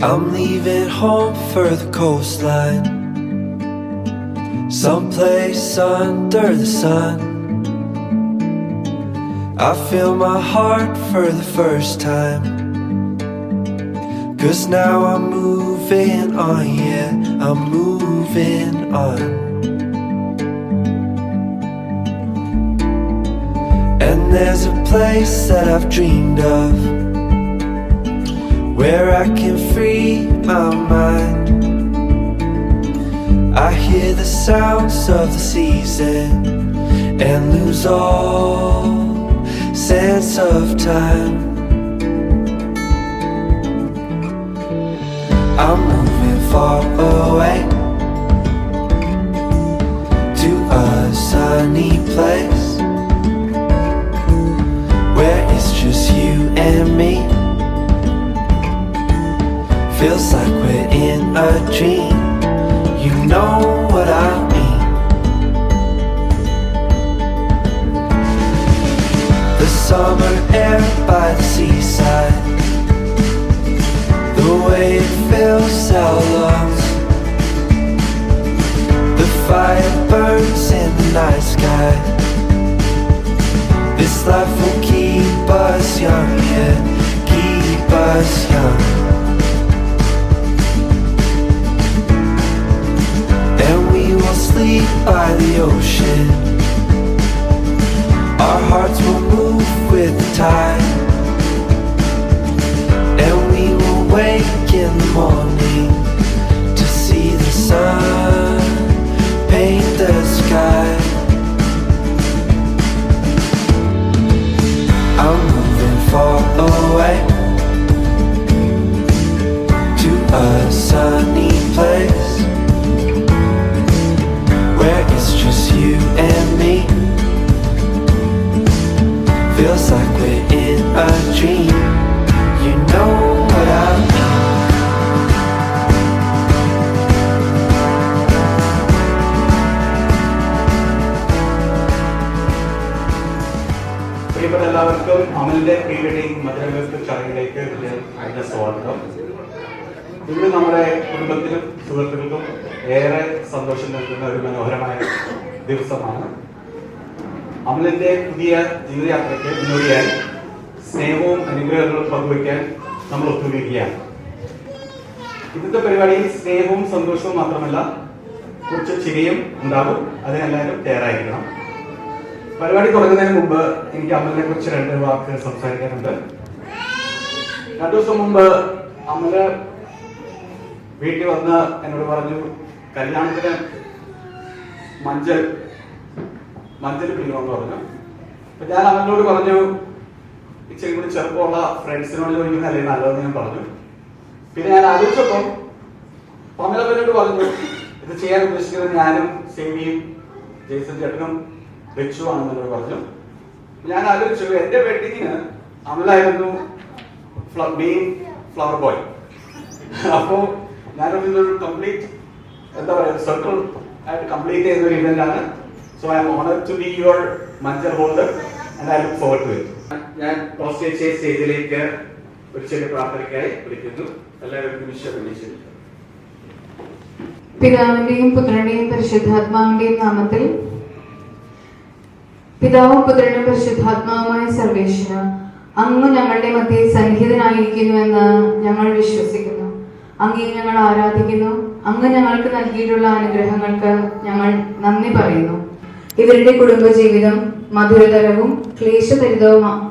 I'm leaving home for the coastline, someplace under the sun. I feel my heart for the first time, 'cause now I'm moving on, yeah, I'm moving on. And there's a place that I've dreamed of, where I can free my mind. I hear the sounds of the season and lose all sense of time. I'm moving far away to a sunny place where it's just you and me. Feels like we're in a dream, you know what I mean. The summer air by the seaside, the way it fills our lungs, the fire burns in the night sky. This life will keep us young, yeah, keep us young. Sleep by the ocean, our hearts will move with the tide, and we will wake in the morning to see the sun paint the sky. I'm moving far away to a sunny place where it's just you and me. Feels like we're in a dream, you know what I mean. പ്രിയപ്പെട്ട എല്ലാവർക്കും അമലിന്റെ pre wedding മധുരവെപ്പ് ചടങ്ങിലേക്ക് അതിന്റെ സ്വാഗതം. ഇന്ന് നമ്മുടെ കുടുംബത്തിനും സുഹൃത്തുക്കൾക്കും ഏറെ സന്തോഷം നൽകുന്ന ഒരു മനോഹരമായ ദിവസമാണ്. അമലിന്റെ പുതിയ ജീവിതയാത്രയ്ക്ക് മുന്നോടിയായി സ്നേഹവും അനുഗ്രഹങ്ങളും പങ്കുവയ്ക്കാൻ നമ്മൾ ഒത്തുകൂടുകയാണ്. ഇന്നത്തെ പരിപാടിയിൽ സ്നേഹവും സന്തോഷവും മാത്രമല്ല, കുറച്ച് ചിരിയും ഉണ്ടാകും. അതിനെല്ലാവരും തയ്യാറായിരിക്കണം. പരിപാടി തുടങ്ങുന്നതിന് മുമ്പ് എനിക്ക് അമലിനെ കുറിച്ച് 2 വാക്ക് സംസാരിക്കാനുണ്ട്. 2 ദിവസം മുമ്പ് അമല് വീട്ടിൽ വന്ന് എന്നോട് പറഞ്ഞു, കല്യാണത്തിന് മഞ്ചൽ പിടിക്കണമെന്ന് പറഞ്ഞു. അപ്പൊ ഞാൻ അവനോട് പറഞ്ഞു, ഇച്ചിരി കൂടി ചെറുപ്പമുള്ള ഫ്രണ്ട്സിനോട് ചോദിക്കുന്നതല്ലേ നല്ലതെന്ന് ഞാൻ പറഞ്ഞു. പിന്നെ ഞാൻ ആലോചിച്ചപ്പോൾ അമലപ്പനോട് പറഞ്ഞു, ഇത് ചെയ്യാൻ ഉദ്ദേശിക്കുന്നത് ഞാനും സേവിയും ജെയ്സൺ ചേട്ടനും റിച്ചു ആണെന്നോട് പറഞ്ഞു. ഞാൻ ആലോചിച്ചു, എന്റെ വെഡിങ്ങിന് അമലായിരുന്നു മെയിൻ ഫ്ലവർ ബോയ്. അപ്പോ ഞാനൊരു കംപ്ലീറ്റ് എന്താ പറയുക സർക്കിൾ ആയിട്ട് കംപ്ലീറ്റ് ചെയ്യുന്ന ഒരു ഇവന്റ് ആണ്. So I am honoured to be your മഞ്ചൽ holder and I look forward to it. ഞാൻ സ്റ്റേജിലേക്ക് ഒരു ചെറിയ പ്രാർത്ഥനയ്ക്കായി വിളിക്കുന്നു. എല്ലാവർക്കും വിശ്വസിക്കുന്നു. പിതാവിന്റെയും പുത്രന്റെയും പരിശുദ്ധാത്മാവിന്റെയും നാമത്തിൽ. പിതാവും പുത്രനും പരിശുദ്ധാത്മാവുമായ സർവേശ്വര, അങ്ങ് ഞങ്ങളുടെ മധ്യേ സന്നിഹിതനായിരിക്കുന്നുവെന്ന് ഞങ്ങൾ വിശ്വസിക്കുന്നു. അങ്ങേ ഞങ്ങൾ ആരാധിക്കുന്നു. അങ്ങ് ഞങ്ങൾക്ക് നൽകിയിട്ടുള്ള അനുഗ്രഹങ്ങൾക്ക് ഞങ്ങൾ നന്ദി പറയുന്നു. ഇവരുടെ കുടുംബജീവിതം മധുരതരവും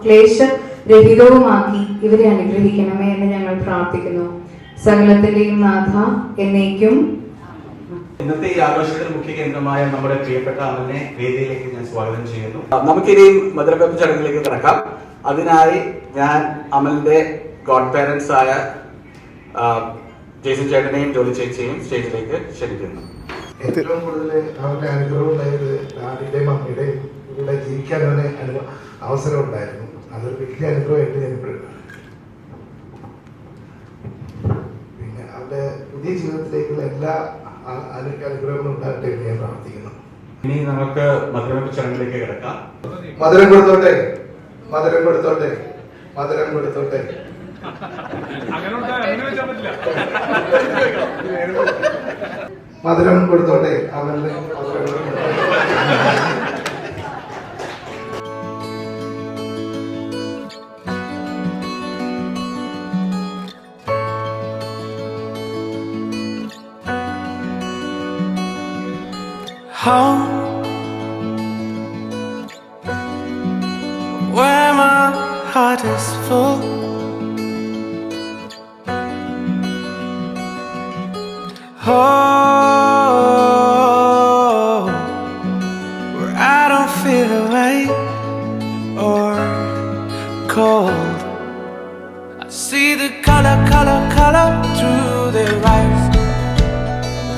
ക്ലേശരഹിതവുമാക്കി ഇവരെ അനുഗ്രഹിക്കണമേ എന്ന് ഞങ്ങൾ പ്രാർത്ഥിക്കുന്നു. സകലത്തിന്റെയും നാഥ എന്നേക്കും. ഇന്നത്തെ ഈ ആഘോഷത്തിന്റെ മുഖ്യ കേന്ദ്രമായ നമ്മുടെ പ്രിയപ്പെട്ട അമലിനെ വേദിയിലേക്ക് ഞാൻ സ്വാഗതം ചെയ്യുന്നു. നമുക്കിനിയും മധുരവെപ്പ് ചടങ്ങിലേക്ക് കിടക്കാം. അതിനായി ഞാൻ അമലിന്റെ ഗോഡ് പേരൻസ് ആയ ജെയ്സൺ ചേട്ടനെയും ജോലി ചേച്ചിയെയും സ്റ്റേജിലേക്ക് ക്ഷണിക്കുന്നു. ഏറ്റവും കൂടുതൽ അവരുടെ അനുഗ്രഹം ഉണ്ടായത് ഡാഡിയുടെയും മമ്മിയുടെയും ഇവിടെ ജീവിക്കാൻ അവന് അവസരം ഉണ്ടായിരുന്നു. അതൊരു വലിയ അനുഭവമായിട്ട് ഞാൻ ഇപ്പോഴും. പിന്നെ അവരുടെ പുതിയ ജീവിതത്തിലേക്കുള്ള എല്ലാ അനുഗ്രഹങ്ങളും ഉണ്ടാകട്ടെ എന്ന് ഞാൻ പ്രാർത്ഥിക്കുന്നു. ഇനി നമുക്ക് മധുരമൊക്കെ ചടങ്ങിലേക്ക് കിടക്കാം. മധുരം കൊടുത്തോട്ടെ, മധുരം കൊടുത്തോട്ടെ, മധുരം കൊടുത്തോട്ടെ. മധുരം കൊടുത്തോട്ടെ, അവരുടെ മധുരം കൊടുത്തോട്ടെ. Home, where my heart is full. Oh, where I don't feel away or cold. I see the color through their eyes.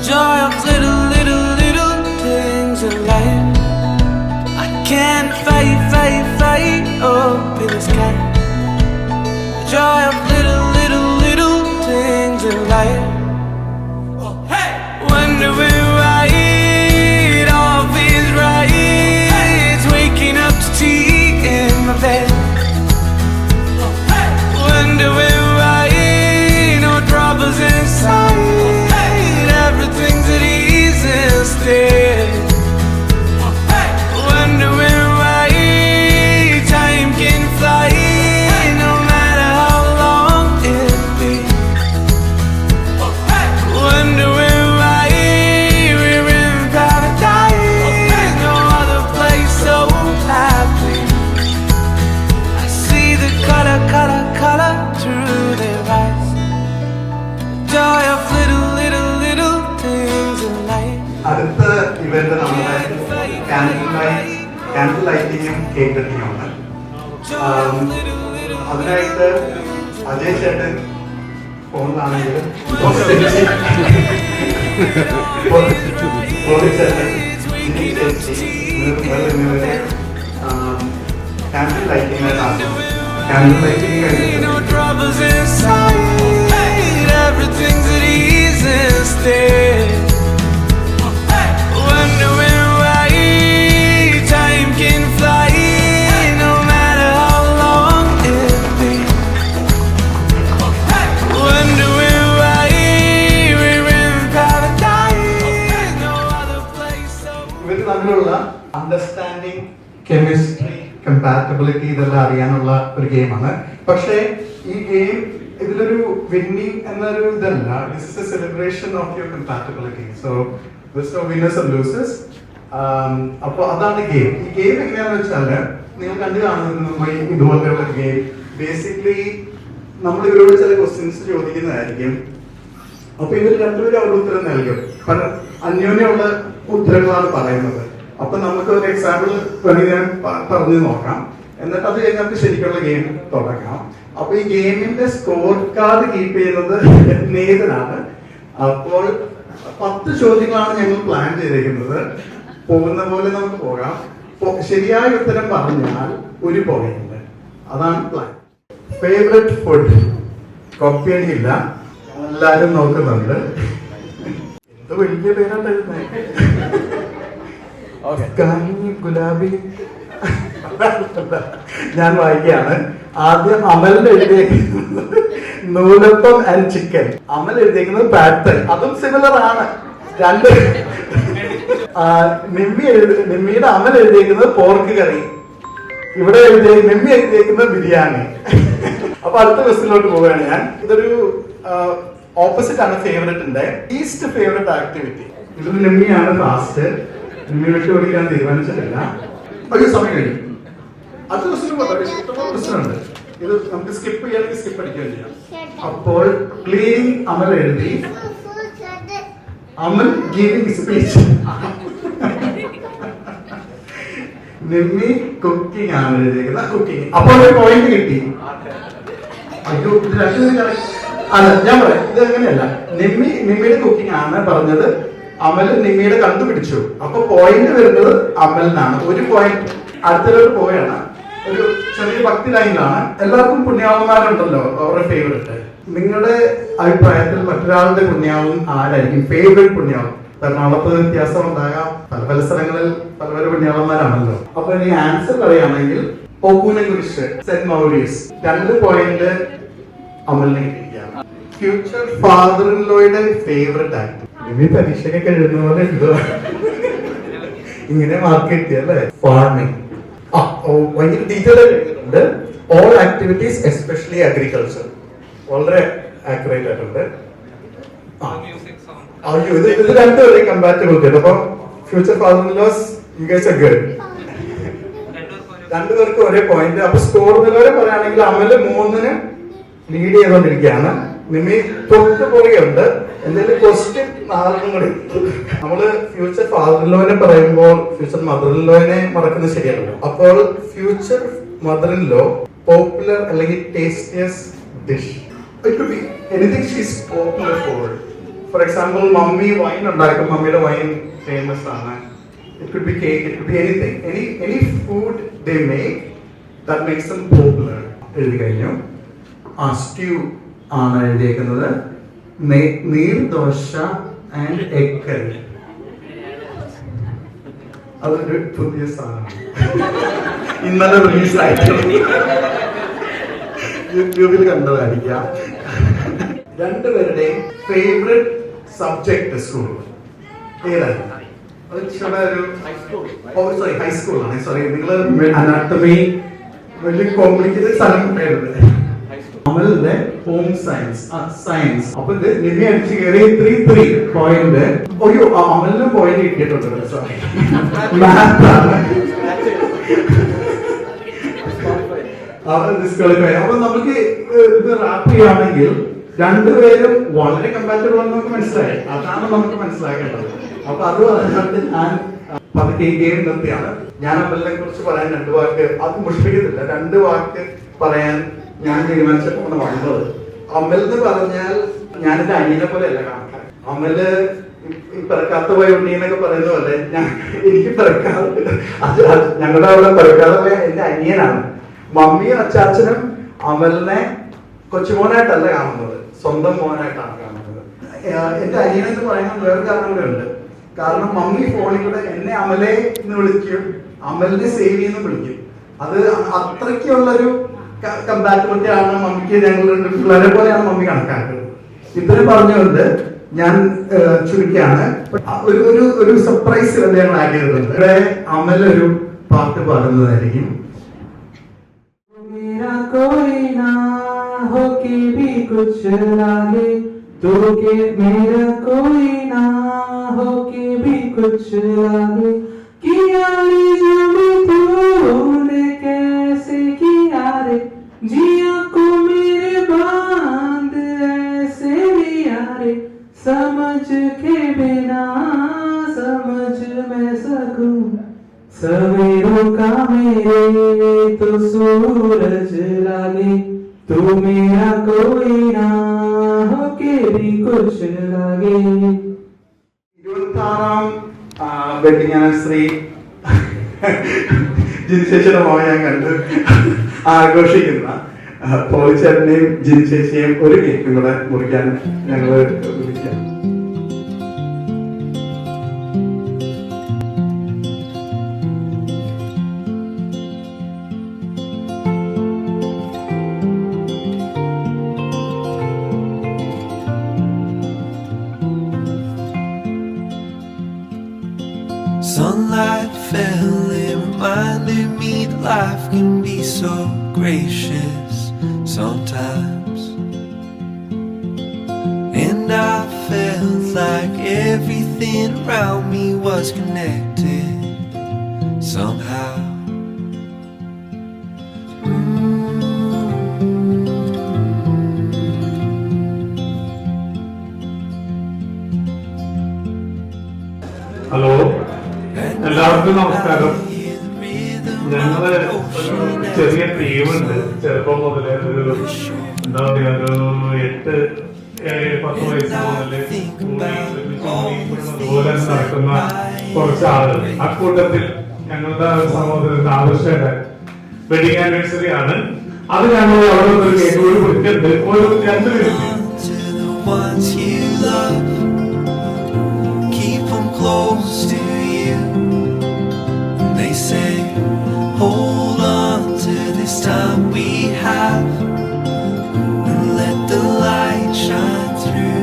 Joy of little things in life. I can't fight up in the sky. Joy of little things in life. Wondering why it all feels right. Waking up to tea in my bed. Wondering why no troubles inside. Everything's at ease instead. Wondering why time can fly, no matter how long it be. Wondering why we're in paradise, no other place so happy. I see the color through their eyes. Joy of little things in life. അടുത്ത event നമ്മുടെ candle ലൈറ്റിങ്ങും cake കട്ടിങ്ങുമാണ്. അതിനായിട്ട് അജയ് ചേട്ടൻ ഫോണിലാണെങ്കിലും candle lighting No troubles inside. Everything's at ease instead. Wondering why time can fly, no matter how long it be. Wondering why we're in paradise, no other place so. ഇവർ തമ്മിലുള്ള understanding, chemistry, compatibility ഇതെല്ലാം അറിയാനുള്ള ഒരു ഗെയിമാണ്. പക്ഷേ ഈ game ഇതിലൊരു winning എന്നൊരു ഇതല്ല. This is a celebration of your compatibility. So this no winners and losers. അപ്പോൾ അതാണ് ഗെയിം. ഈ ഗെയിം എങ്ങനെയാണെന്ന് വെച്ചാൽ നിങ്ങൾ കണ്ടു കാണുന്ന ഇതുപോലെയുള്ള ഗെയിം ബേസിക്കലി നമ്മൾ ഇവരോട് ചില ക്വസ്റ്റ്യൻസ് ചോദിക്കുന്നതായിരിക്കും. അപ്പൊ ഇവർ രണ്ടുപേരും അവരുടെ ഉത്തരം നൽകും. അന്യോന്യമുള്ള ഉത്തരങ്ങളാണ് പറയുന്നത്. അപ്പൊ നമുക്ക് ഒരു എക്സാമ്പിൾ വേണമെങ്കിൽ ഞാൻ പറഞ്ഞു നോക്കാം. എന്നിട്ട് അത് കഴിഞ്ഞിട്ട് ശരിക്കുള്ള ഗെയിം തുടങ്ങാം. അപ്പൊ ഈ ഗെയിമിന്റെ സ്കോർ കാർഡ് കീപ്പ് ചെയ്യുന്നത് നേതനാണ്. അപ്പോൾ 10 ചോദ്യങ്ങളാണ് ഞങ്ങൾ പ്ലാൻ ചെയ്തിരിക്കുന്നത്. പോകുന്ന പോലെ നമുക്ക് പോകാം. ശരിയായ ഉത്തരം പറഞ്ഞാൽ ഒരു പോയിന്റ്. അതാണ് പ്ലാൻ. ഫേവറേറ്റ് ഫുഡ് കോപ്പിയടിയില്ല, എല്ലാരും നോക്കുന്നുണ്ട്. എന്ത് വലിയ പേരാണ് എഴുതുന്നത്. ഗുലാബി. ഞാൻ വായിക്കുകയാണ്. ആദ്യം അമലിന്റെ എഴുതിയേക്കുന്നത് നൂലപ്പം ആൻഡ് ചിക്കൻ. അമൽ എഴുതിയേക്കുന്നത് പാറ്റൻ, അതും സിമിലർ ആണ്. രണ്ട് നിമ്മിയുടെ അമൽ എഴുതിയേക്കുന്നത് പോർക്ക് കറി. ഇവിടെ നിമ്മി എഴുതിയേക്കുന്നത് ബിരിയാണി. അപ്പൊ അടുത്ത ക്വസ്റ്റിലോട്ട് പോവുകയാണ് ഞാൻ. ഇതൊരു ഓപ്പോസിറ്റ് ആണ് ഫേവറേറ്റിന്റെ. Least favourite activity. ഇതിൽ നിമ്മിയാണ് ഫാസ്റ്റ്. നിമ്മി വിട്ടു ഓടിക്കാൻ തീരുമാനിച്ചിട്ടില്ല. ഒരു സമയം കഴിയും. അടുത്ത ക്വസ്റ്റിനുണ്ട്. ഇത് നമുക്ക് സ്കിപ്പ് ചെയ്യണമെങ്കിൽ സ്കിപ്പ് അടിക്കുകയും ചെയ്യാം. അപ്പോൾ ക്ലീനിങ് അമൽ എഴുതി. അമൽ ഗിവിംഗ് സ്പീച്ച്. നിമ്മി കുക്കിംഗ് ആണ് എഴുതിയിരിക്കുന്നത്. കുക്കിംഗ്. അപ്പോൾ ഒരു പോയിന്റ് കിട്ടി. അയ്യോ, ഇത് രണ്ടുപേരും അല്ല, ഞാൻ പറയാം. ഇത് അങ്ങനെയല്ല. നിമ്മിയുടെ കുക്കിംഗ് ആണ് പറഞ്ഞത്. അമൽ നിമ്മിയുടെ കണ്ടുപിടിച്ചു. അപ്പൊ പോയിന്റ് വരുന്നത് അമലിനാണ്. ഒരു പോയിന്റ്. അടുത്തതിലോട്ട് പോവുകയാണ്. ഒരു ചെറിയ ഭക്തി ലൈനിലാണ്. എല്ലാവർക്കും പുണ്യാളന്മാരുണ്ടല്ലോ അവരുടെ ഫേവറേറ്റ്. നിങ്ങളുടെ അഭിപ്രായത്തിൽ മറ്റൊരാളുടെ പുണ്യാളൻ ആരായിരിക്കും? ഫേവറേറ്റ് പുണ്യാളൻ? എറണാകുളത്ത് വ്യത്യാസം ഉണ്ടാകാം, പല പല സ്ഥലങ്ങളിൽ പല പല പുണ്യാളന്മാരാണല്ലോ. അപ്പൊ ഇനി ആൻസർ പറയുകയാണെങ്കിൽ ഓക്കൂനെ കുറിച്ച് സെന്റ് മൗരീസ് 2 പോയിന്റ് അമലിനെ കിട്ടിയിരിക്കുകയാണ്. ഫ്യൂച്ചർ ഫാദർ ഇൻ ലോയുടെ ഫേവറേറ്റ് ആക്ടർ. ഇനി പരീക്ഷയൊക്കെ എഴുതുന്ന പോലെ എന്തോ ഇങ്ങനെ മാർക്ക് കിട്ടിയല്ലേ. ഫാർമിംഗ് ഭയങ്കര ഡീറ്റെയിൽ എഴുതിയിട്ടുണ്ട്. ഓൾ ആക്ടിവിറ്റീസ് എസ്പെഷ്യലി അഗ്രികൾച്ചർ വളരെ ആക്യുറേറ്റ് ആയിട്ടുണ്ട്. അയ്യോ ഇത് രണ്ടുപേരെയും കമ്പാറ്റബിലിറ്റി. അപ്പൊ future father in law you guys are good. രണ്ടുപേർക്ക് ഒരേ പോയിന്റ്. അപ്പൊ സ്കോർ നിലവരെ പറയുകയാണെങ്കിൽ അമല് 3-ന് ലീഡ് ചെയ്തുകൊണ്ടിരിക്കുകയാണ്. നിമി തൊട്ട് പുറകെയുണ്ട്. എന്തെങ്കിലും ക്വസ്റ്റ്യൻ 4-നും കൂടി. നമ്മള് ഫ്യൂച്ചർ ഫാദർ ഇൻ ലോനെ പറയുമ്പോൾ ഫ്യൂച്ചർ മദർ ഇൻ ലോനെ മറക്കുന്നത് ശരിയല്ലോ. അപ്പോൾ future mother in law popular അല്ലെങ്കിൽ tastiest dish. It could be anything she is popular for. For example mummy wine ഉണ്ടാക്കും, മമ്മിയുടെ വൈൻ ഫേമസ് ആണ്. It could be cake, it could be anything. Any food they make that makes them popular. എഴുതി കഴിഞ്ഞു. Stew ആണ് എഴുതിയേക്കുന്നത്. Neer dosa and egg curry. അതൊരു പുതിയ സാധനമാണ്. ഇന്നലെ റിലീസ് ആയിട്ടുണ്ട്, യൂട്യൂബിൽ കണ്ടതായിരിക്കാം. രണ്ടുപേരുടെയും ഫേവറേറ്റ് സബ്ജക്ട് സ്കൂൾ ഏതായിരുന്നു? ഹൈസ്കൂളാണ്. സോറി, നിങ്ങൾ അനാട്ടമി വലിയ കോംപ്ലിക്കേറ്റഡ് സ്ഥലം പേരുണ്ട്. അമലിന്റെ ഹോം സയൻസ് സയൻസ്. അപ്പൊ ഇത് നിമി അടിച്ചു കയറി 3 പോയിന്റ്. ഒരു അമലിന് പോയിന്റ് കിട്ടിയിട്ടുണ്ട്. സോറി, മാത്താണ്. അപ്പൊ നമുക്ക് ഇത് റാപ്പ് ചെയ്യുകയാണെങ്കിൽ രണ്ടുപേരും വളരെ കമ്പാറ്റബിൾ ആണെന്ന് നമുക്ക് മനസ്സിലായി. അതാണ് നമുക്ക് മനസ്സിലാക്കേണ്ടത്. അപ്പൊ അത് പറഞ്ഞിട്ട് ഞാൻ പതുക്കെ ഗെയിം നിർത്തിയാണ്. ഞാൻ അമലിനെ കുറിച്ച് പറയാൻ 2 വാക്ക്, അത് മുഷ്ടിക്കത്തില്ല, 2 വാക്ക് പറയാൻ ഞാൻ തീരുമാനിച്ചപ്പോൾ വന്നത്. അമൽ എന്ന് പറഞ്ഞാൽ ഞാൻ എന്റെ അനിയനെ പോലെ അല്ല കണക്കാൻ. അമല് പിറക്കാത്ത പോയ ഉണ്ണി എന്നൊക്കെ പറയുന്ന പോലെ എനിക്ക് പിറക്കാതെ, ഞങ്ങളുടെ അവിടെ പിറക്കാതെ പോയ എന്റെ അനിയനാണ്. മമ്മിയും അച്ചാച്ചനും അമലിനെ കൊച്ചുമോനായിട്ടല്ല കാണുന്നത്, സ്വന്തം മോനായിട്ടാണ് കാണുന്നത്. എന്റെ അനിയനെന്ന് പറയുന്നത് വേറെ കാരണം കൂടെ ഉണ്ട്. കാരണം മമ്മി ഫോണിൽ കൂടെ എന്നെ അമലെ എന്ന് വിളിക്കും, അമലിനെ സേവ് ചെയ്യുന്ന വിളിക്കും. അത് അത്രയ്ക്കുള്ളൊരു കമ്പാറ്റബിലിറ്റി ആണ് മമ്മിക്ക്. ഞങ്ങൾ പിള്ളേരെ പോലെയാണ് മമ്മി കണക്കാക്കുന്നത്. ഇത്രയും പറഞ്ഞുകൊണ്ട് ഞാൻ ചുരുക്കിയാണ്. ഒരു സർപ്രൈസ് ഞങ്ങൾ ആഡ് ചെയ്തിട്ടുണ്ട്. ഇവിടെ അമൽ ഒരു പാട്ട് പാടുന്നതായിരിക്കും. तो के मेरा कोई ना हो के भी कुछ लागे किया जो भी तूने कैसे किया रे जिया को मेरे बांध ऐसे लिया रे समझ के बिना समझ मैं सकूं सवेरों का मेरे तो सूरज लागे तू मेरा कोई ना हो के भी कुछ लगे. 26ാം വെഡിങ് ആനിവേഴ്സറി ജിൻശേഷിയുടെ മോനെ ഞാൻ കണ്ട് ആഘോഷിക്കുന്ന പോളിച്ചേട്ടനെയും ജിൻശേഷിയെയും ഒരു കേക്കും കൂടെ മുറിക്കാൻ ഞങ്ങൾ വിളിക്കാം. Sunlight fell and reminded me that life can be so gracious sometimes. And I felt like everything around me was connected somehow. Hello, എല്ലാവർക്കും നമസ്കാരം. ഞങ്ങള് ഒരു ചെറിയ ടീമുണ്ട്. ചെറുപ്പം മുതലേ ഒരു എന്താ പറയാ ഒരു 8-10 വയസ്സ് മുതല് അതുപോലെ നടക്കുന്ന കുറച്ച് ആളുകൾ. ആ കൂട്ടത്തിൽ ഞങ്ങളുടെ സഹോദരൻ ആദർശേട്ടൻ വെഡിങ് ആനിവേഴ്സറി ആണ്. അത് ഞങ്ങൾ അവിടെ ഒരു കേക്ക് കൂടി കൊടുക്കുന്നുണ്ട്. ഒരു 2 minute. To the ones you love, keep them close to you. And they say, hold on to this time we have, and let the light shine through.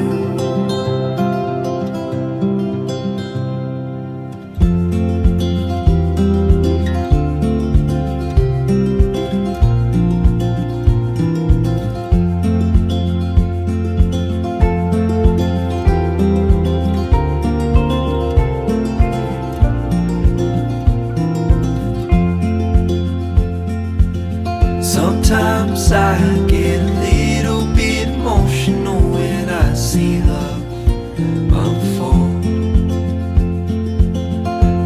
Sometimes I get a little bit emotional when I see love unfold.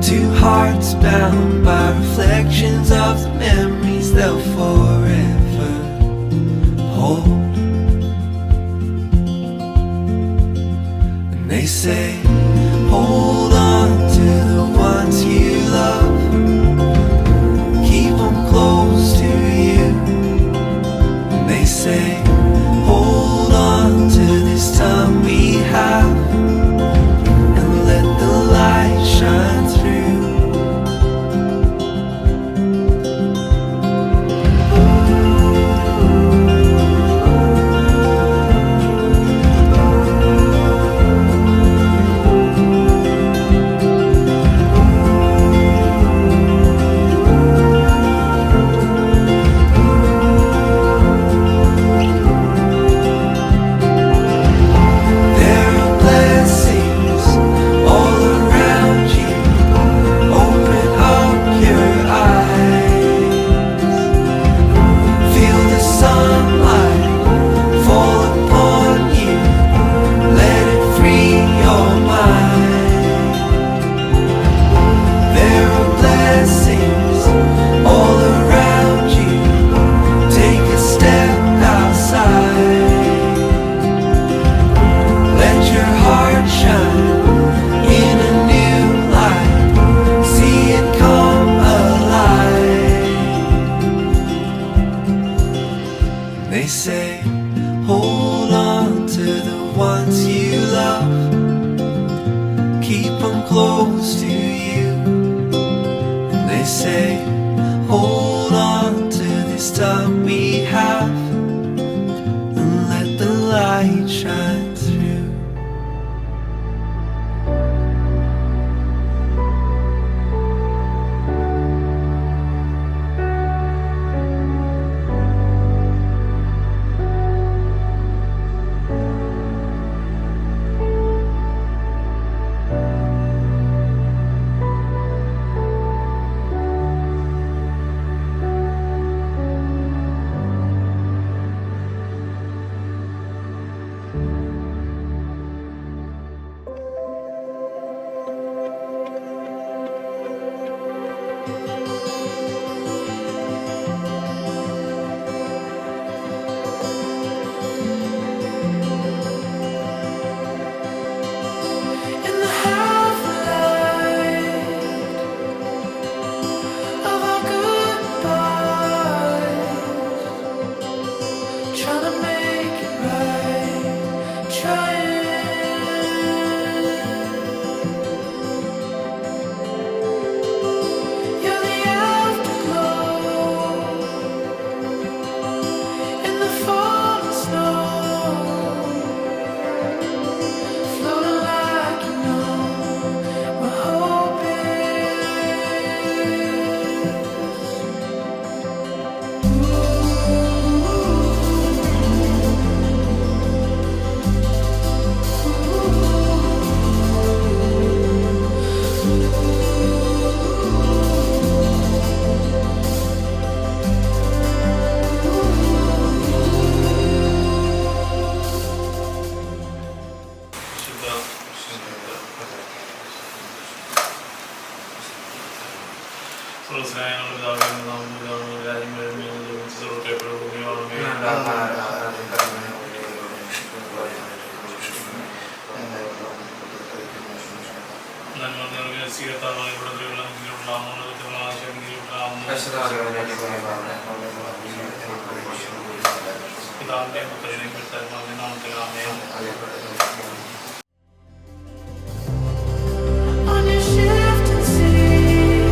Two hearts bound by reflections of the memories they'll forever hold. And they say, hold on to the ones you love, keep them close to you. And they say, hold on to this time we have, and let the light shine through. There are blessings all around you. Open up your eyes. Feel the sunlight fall upon you. Let it free your mind. There are blessings all around you. Take a step outside. Let your heart shine in a new light. See it come alive. They say, hold on to the ones you love, keep them close to you. And they say, hold on to this time we have, and let the light shine through. In the half-light of our goodbyes, trying to make it right, trying. You're the afterglow in the falling snow. Floating like you know, we're നന്മ നിറഞ്ഞ സ്വീകർത്താവായ ഇവിടെ പിതാവിന്റെയും പുത്രന്റെയും പരിശുദ്ധാത്മാവിന്റെയും നാമത്തിൽ ആമേൻ. On your shifting seas,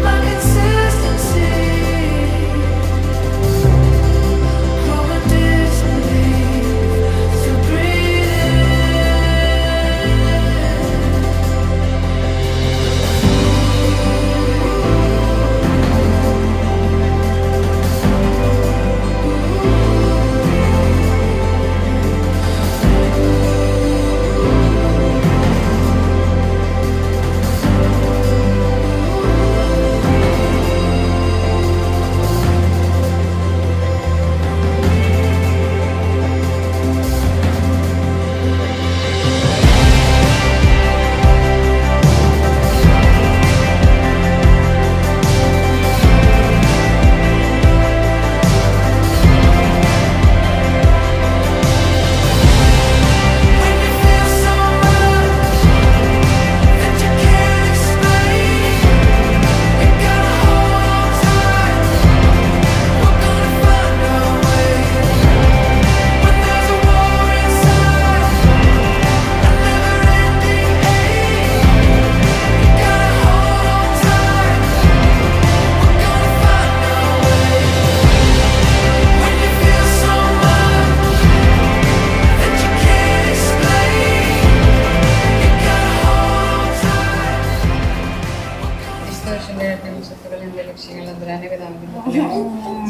my consistency, from a disbelief to breathing.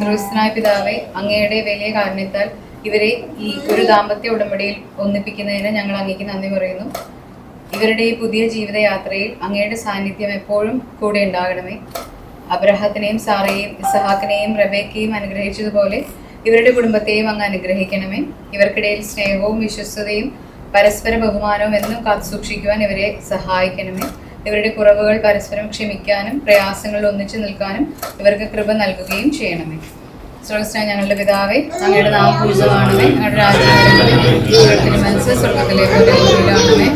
സർവ്വസ്നായ പിതാവേ, അങ്ങയുടെ വലിയ കാരുണ്യത്താൽ ഇവരെ ഈ ഒരു ദാമ്പത്യ ഉടമ്പടിയിൽ ഒന്നിപ്പിക്കുന്നതിന് ഞങ്ങൾ അങ്ങേക്ക് നന്ദി പറയുന്നു. ഇവരുടെ ഈ പുതിയ ജീവിതയാത്രയിൽ അങ്ങയുടെ സാന്നിധ്യം എപ്പോഴും കൂടെ ഉണ്ടാകണമേ. അബ്രഹത്തിനെയും സാറയെയും ഇസഹാക്കിനെയും റബേക്കയും അനുഗ്രഹിച്ചതുപോലെ ഇവരുടെ കുടുംബത്തെയും അങ്ങ് അനുഗ്രഹിക്കണമേ. ഇവർക്കിടയിൽ സ്നേഹവും വിശ്വസ്തതയും പരസ്പര ബഹുമാനവും എന്നും കാത്തുസൂക്ഷിക്കുവാൻ ഇവരെ സഹായിക്കണമേ. ഇവരുടെ കുറവുകൾ പരസ്പരം ക്ഷമിക്കാനും പ്രയാസങ്ങളിൽ ഒന്നിച്ചു നിൽക്കാനും ഇവർക്ക് കൃപ നൽകുകയും ചെയ്യണമേ. സ്രോതസ്സായ ഞങ്ങളുടെ പിതാവേ, അങ്ങയുടെ നാമം പൂജിതമാണമേ. അങ്ങയുടെ രാജ്യം വരണമേ. അങ്ങയുടെ തിരുമനസ്സ് സ്വർഗ്ഗത്തിലെ പോലെ ഭൂമിയിലാണമേ.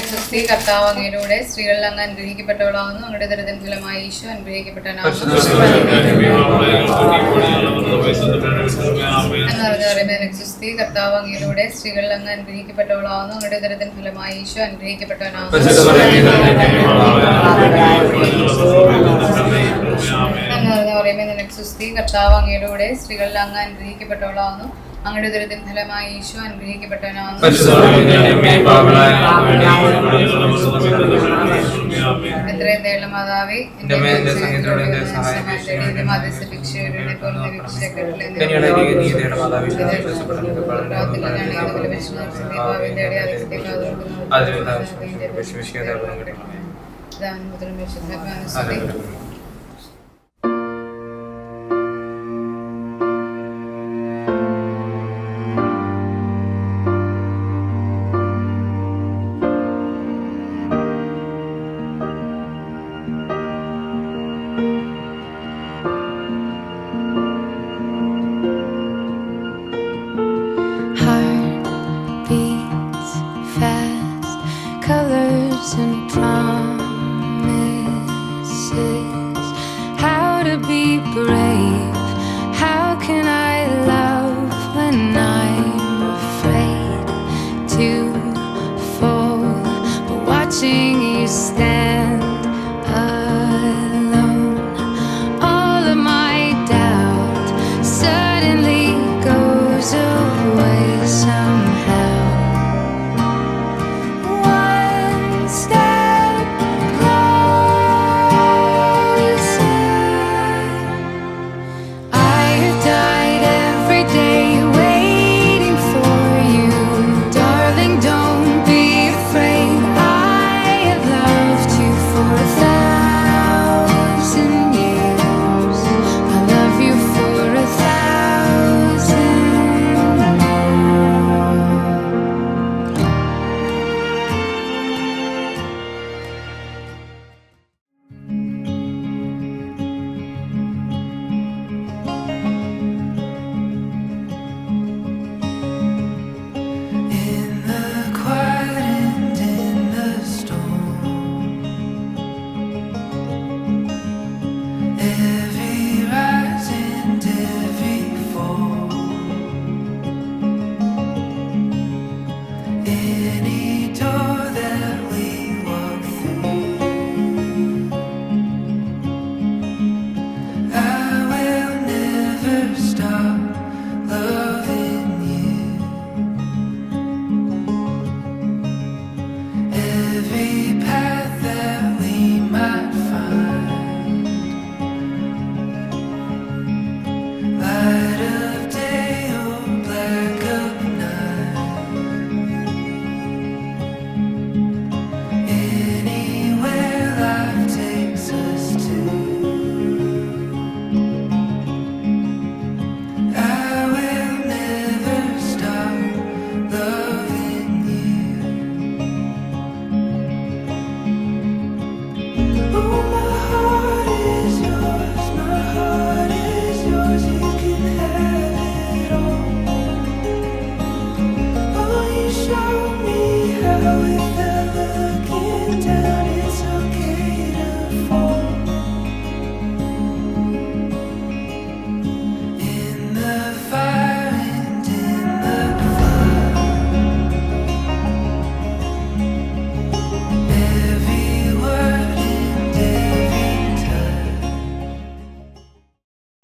ക്രിസ്തി കർത്താവ് അങ്ങയിലൂടെ സ്ത്രീകളിൽ അങ്ങ് അനുഗ്രഹിക്കപ്പെട്ടവളാകുന്നു. അങ്ങയുടെ ദരിദ്രൻ ഫലമായി ഈശോ അനുഗ്രഹിക്കപ്പെട്ടവനാകുന്നു. ക്രിസ്തി കർത്താവ് അങ്ങയിലൂടെ സ്ത്രീകളിൽ അങ്ങ് അനുഗ്രഹിക്കപ്പെട്ടവളാകുന്നു. അങ്ങയുടെ ദരിദ്രൻ ഫലമായി ഈശോ അനുഗ്രഹിക്കപ്പെട്ടവനാകുന്നു. ക്രിസ്തി കർത്താവ് അങ്ങയിലൂടെ സ്ത്രീകളിൽ അങ്ങ് അനുഗ്രഹിക്കപ്പെട്ടവളാകുന്നു. അങ്ങയുടെ ദരിദ്രൻ ഫലമായി ഈശോ അനുഗ്രഹിക്കപ്പെട്ടവനാകുന്നു. എത്രയും ദയുള്ള മാതാവേ, എന്റെ Colors and promises